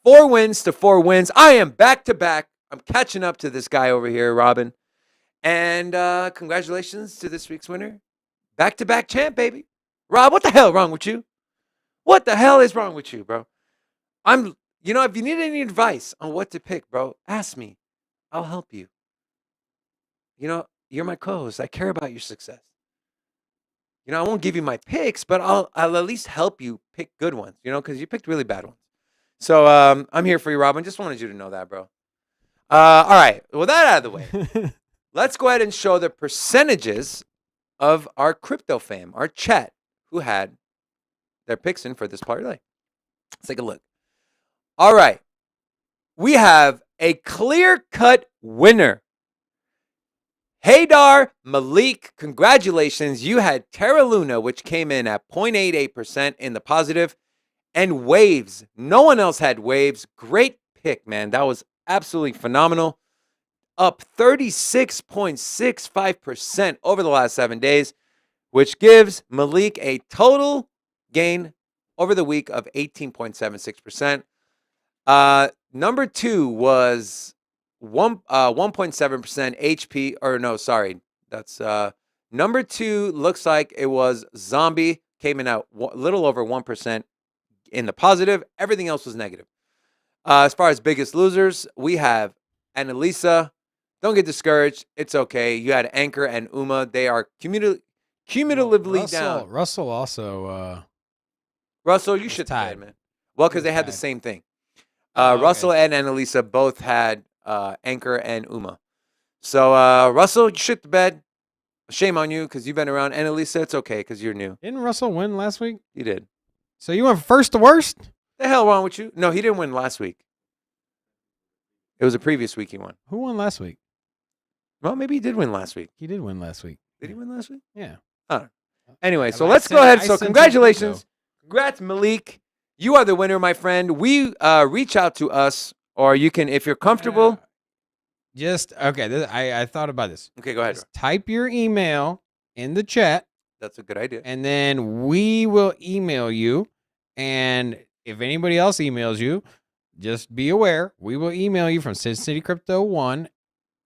4 wins to 4 wins. I am back to back. I'm catching up to this guy over here, Robin. And congratulations to this week's winner. Back to back champ, baby. Rob, what the hell wrong with you? What the hell is wrong with you, bro? If you need any advice on what to pick, bro, ask me. I'll help you. You're my co-host. I care about your success. I won't give you my picks, but I'll at least help you pick good ones, because you picked really bad ones. So I'm here for you, Robin. Just wanted you to know that, bro. All right. With that out of the way, let's go ahead and show the percentages of our crypto fam, our chat, who had their picks in for this parlay. Let's take a look. All right. We have a clear-cut winner. Haydar Malik, congratulations. You had Terra Luna, which came in at 0.88% in the positive, and Waves. No one else had Waves. Great pick, man. That was absolutely phenomenal. Up 36.65% over the last 7 days, which gives Malik a total gain over the week of 18.76%. Number 2 was 1.7% HP, or no, sorry. That's number 2 looks like it was Zombie, came in at a little over 1% in the positive. Everything else was negative. As far as biggest losers, we have Annalisa. Don't get discouraged. It's okay. You had Anchor and Uma. They are cumulatively down. Russell also. Russell, you should tied, man. Well, because they had the same thing. Russell and Annalisa both had Anchor and Uma. So, Russell, you shit the bed. Shame on you because you've been around. Annalisa, it's okay because you're new. Didn't Russell win last week? You did. So you went first to worst? The hell wrong with you? No, he didn't win last week. It was a previous week he won. Who won last week? Well, maybe he did win last week. He did win last week. Did he win last week? Yeah. Anyway, so let's go ahead. So congratulations. Congrats, Malik. You are the winner, my friend. We reach out to us, or you can, if you're comfortable. I thought about this. Okay, go ahead. Just type your email in the chat. That's a good idea. And then we will email you. And if anybody else emails you, just be aware, we will email you from SinCityCrypto1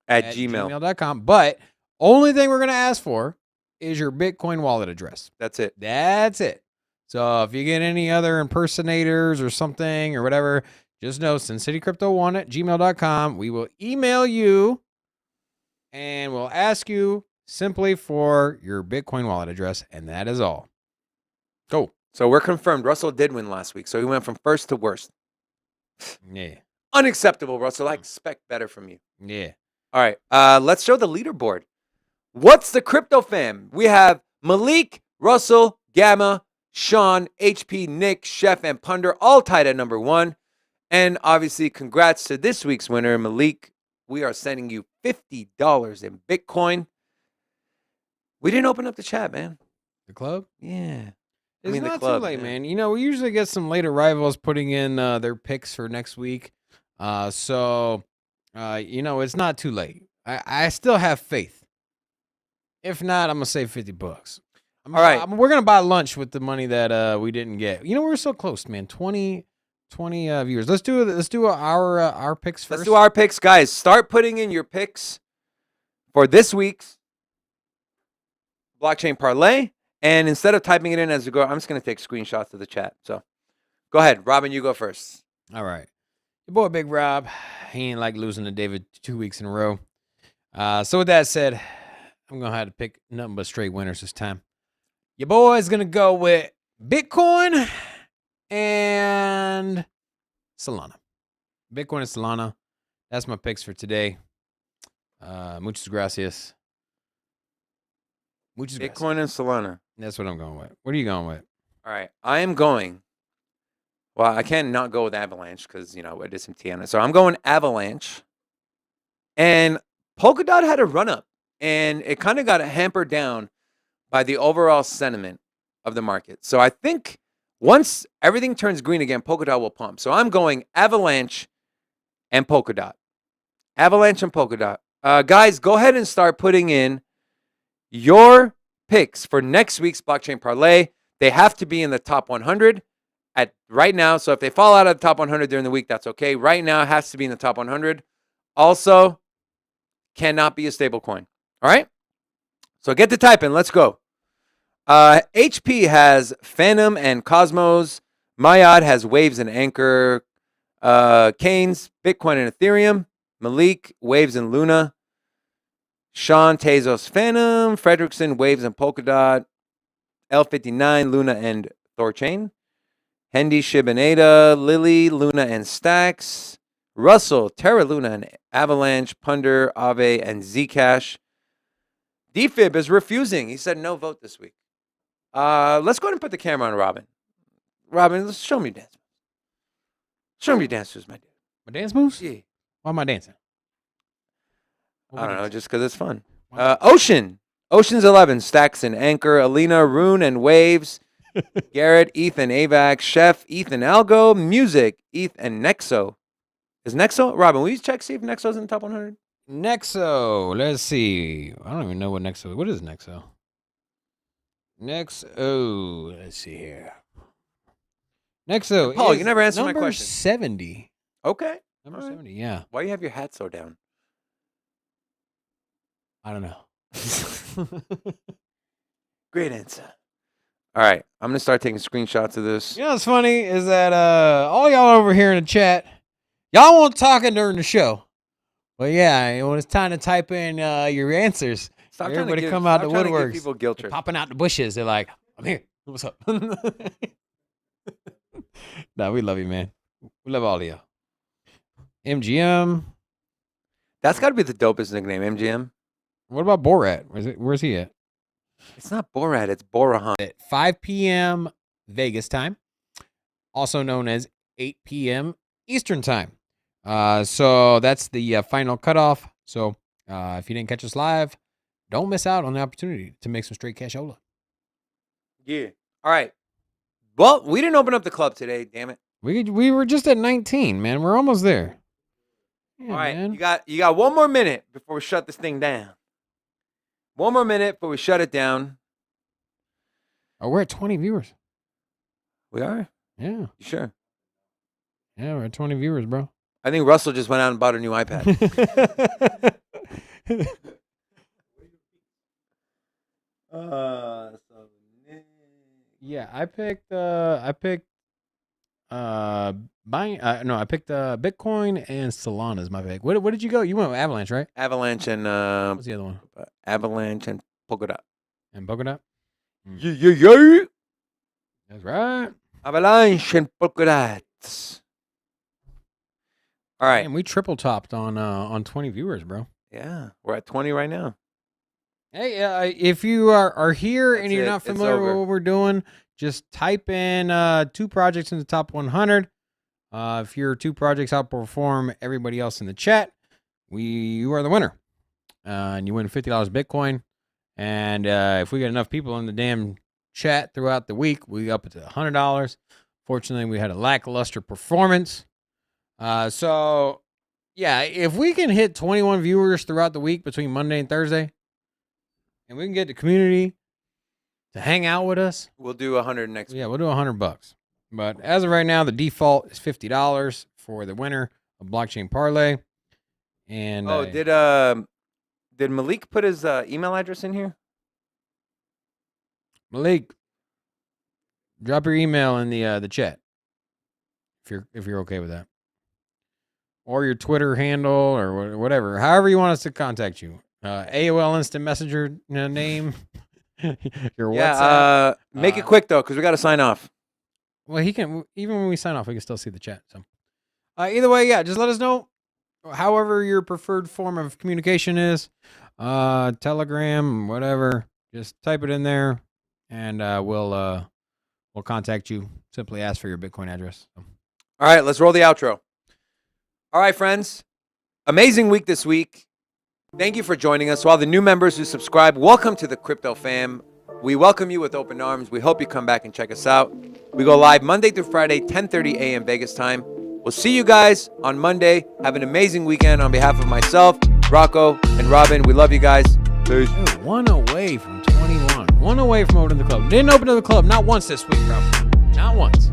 at gmail.com. But only thing we're going to ask for is your Bitcoin wallet address. That's it. That's it. So if you get any other impersonators or something or whatever, just know SinCityCrypto1 at gmail.com. We will email you and we'll ask you simply for your Bitcoin wallet address. And that is all. Go. So we're confirmed. Russell did win last week. So he went from first to worst. Yeah. Unacceptable, Russell. I expect better from you. Yeah. All right. Let's show the leaderboard. What's the crypto fam? We have Malik, Russell, Gamma, Sean, HP, Nick, Chef, and Punder all tied at number 1. And obviously, congrats to this week's winner, Malik. We are sending you $50 in Bitcoin. We didn't open up the chat, man. The club? Yeah. It's not too late, man. We usually get some late arrivals putting in their picks for next week. So it's not too late. I still have faith. If not, I'm going to save $50. All right. We're going to buy lunch with the money that we didn't get. We're so close, man. 20 viewers. Let's do our picks first. Let's do our picks, guys. Start putting in your picks for this week's blockchain parlay. And instead of typing it in as we go, I'm just going to take screenshots of the chat. So go ahead. Robin, you go first. All right. Your boy, Big Rob. He ain't like losing to David 2 weeks in a row. So with that said, I'm going to have to pick nothing but straight winners this time. Your boy is going to go with Bitcoin and Solana. Bitcoin and Solana. That's my picks for today. Muchas gracias. Bitcoin and Solana. That's what I'm going with. What are you going with? All right. I am going. Well, I can't not go with Avalanche because, I did some tea on it. So I'm going Avalanche. And Polkadot had a run up. And it kind of got hampered down by the overall sentiment of the market. So I think once everything turns green again, Polkadot will pump. So I'm going Avalanche and Polkadot. Avalanche and Polkadot. Guys, go ahead and start putting in your picks for next week's blockchain parlay. They have to be in the top 100 at right now. So if they fall out of the top 100 during the week, that's okay. Right now, it has to be in the top 100. Also, cannot be a stable coin. All right? So get to typing. Let's go. HP has Phantom and Cosmos. Mayad has Waves and Anchor. Keynes, Bitcoin and Ethereum. Malik, Waves and Luna. Sean, Tezos, Phantom. Fredrickson, Waves and Polkadot. L59, Luna and Thorchain. Hendy, Shib and Ada. Lily, Luna and Stacks. Russell, Terra Luna and Avalanche. Punder, Ave, and Zcash. DFib is refusing. He said no vote this week. Let's go ahead and put the camera on Robin. Robin, let's show me your dance moves. Show me your dance moves, my dude. My dance moves? Yeah. Why am I dancing? I don't know, just because it's fun. Ocean's 11, Stacks and Anchor. Alina, Rune and Waves. Garrett, Ethan, Avax. Chef, Ethan, Algo. Music, Eth and Nexo. Is Nexo? Robin, will you check, see if Nexo's in the top 100? Nexo. Let's see. I don't even know what Nexo is. What is Nexo? Nexo. Let's see here. Nexo. Paul, you never answered my number question. 70. Okay. Number All right. 70, yeah. Why do you have your hat so down? I don't know. Great answer. All right. I'm going to start taking screenshots of this. You know what's funny is that all y'all over here in the chat, y'all won't talking during the show. But yeah, when it's time to type in your answers, Stop everybody trying to come out the stop trying to give woodworks. people guilt They're trips. popping out the bushes. They're like, I'm here. What's up? Nah, we love you, man. We love all of you. MGM. That's got to be the dopest nickname, MGM. What about Borat? Where's he at? It's not Borat, it's Borahan. At 5 p.m. Vegas time, also known as 8 p.m. Eastern time. So that's the final cutoff. So if you didn't catch us live, don't miss out on the opportunity to make some straight cashola. Yeah. All right. Well, we didn't open up the club today, damn it. We were just at 19, man. We're almost there. Yeah, All right, man. you got 1 more minute before we shut this thing down. 1 more minute before we shut it down. Oh, we're at 20 viewers. We are? Yeah. You sure? Yeah, we're at 20 viewers, bro. I think Russell just went out and bought a new iPad. Yeah, I picked Bitcoin and Solana is my pick. What did you go? You went with Avalanche, right? Avalanche and What's the other one? Avalanche and Polkadot. And Polkadot? Yeah. That's right. Avalanche and Polkadot. All right. And we triple topped on 20 viewers, bro. Yeah, we're at 20 right now. Hey, if you are here That's and you're it. not It's familiar with over. what we're doing, just type in 2 projects in the top 100. If your 2 projects outperform everybody else in the chat, you are the winner. And you win $50 Bitcoin. And if we get enough people in the damn chat throughout the week, we up it to $100. Fortunately, we had a lackluster performance. So, yeah, if we can hit 21 viewers throughout the week between Monday and Thursday, and we can get the community to hang out with us, We'll do 100 next week. yeah, we'll do $100. But as of right now, the default is $50 for the winner of Blockchain Parlay. And did Malik put his email address in here? Malik, drop your email in the chat if you're okay with that, or your Twitter handle or whatever, however you want us to contact you. AOL Instant Messenger name. Your WhatsApp. Make it quick though, because we got to sign off. Well, he can, even when we sign off, we can still see the chat. So, either way, yeah, just let us know. However your preferred form of communication is, Telegram, whatever. Just type it in there, and we'll contact you. Simply ask for your Bitcoin address. So. All right, let's roll the outro. All right, friends. Amazing week this week. Thank you for joining us. To all the new members who subscribe, welcome to the Crypto Fam. We welcome you with open arms. We hope you come back and check us out. We go live Monday through Friday, 10:30 a.m. Vegas time. We'll see you guys on Monday. Have an amazing weekend on behalf of myself, Rocco, and Robin. We love you guys. Peace. Dude, 1 away from 21. 1 away from opening the club. Didn't open the club not once this week, bro. Not once.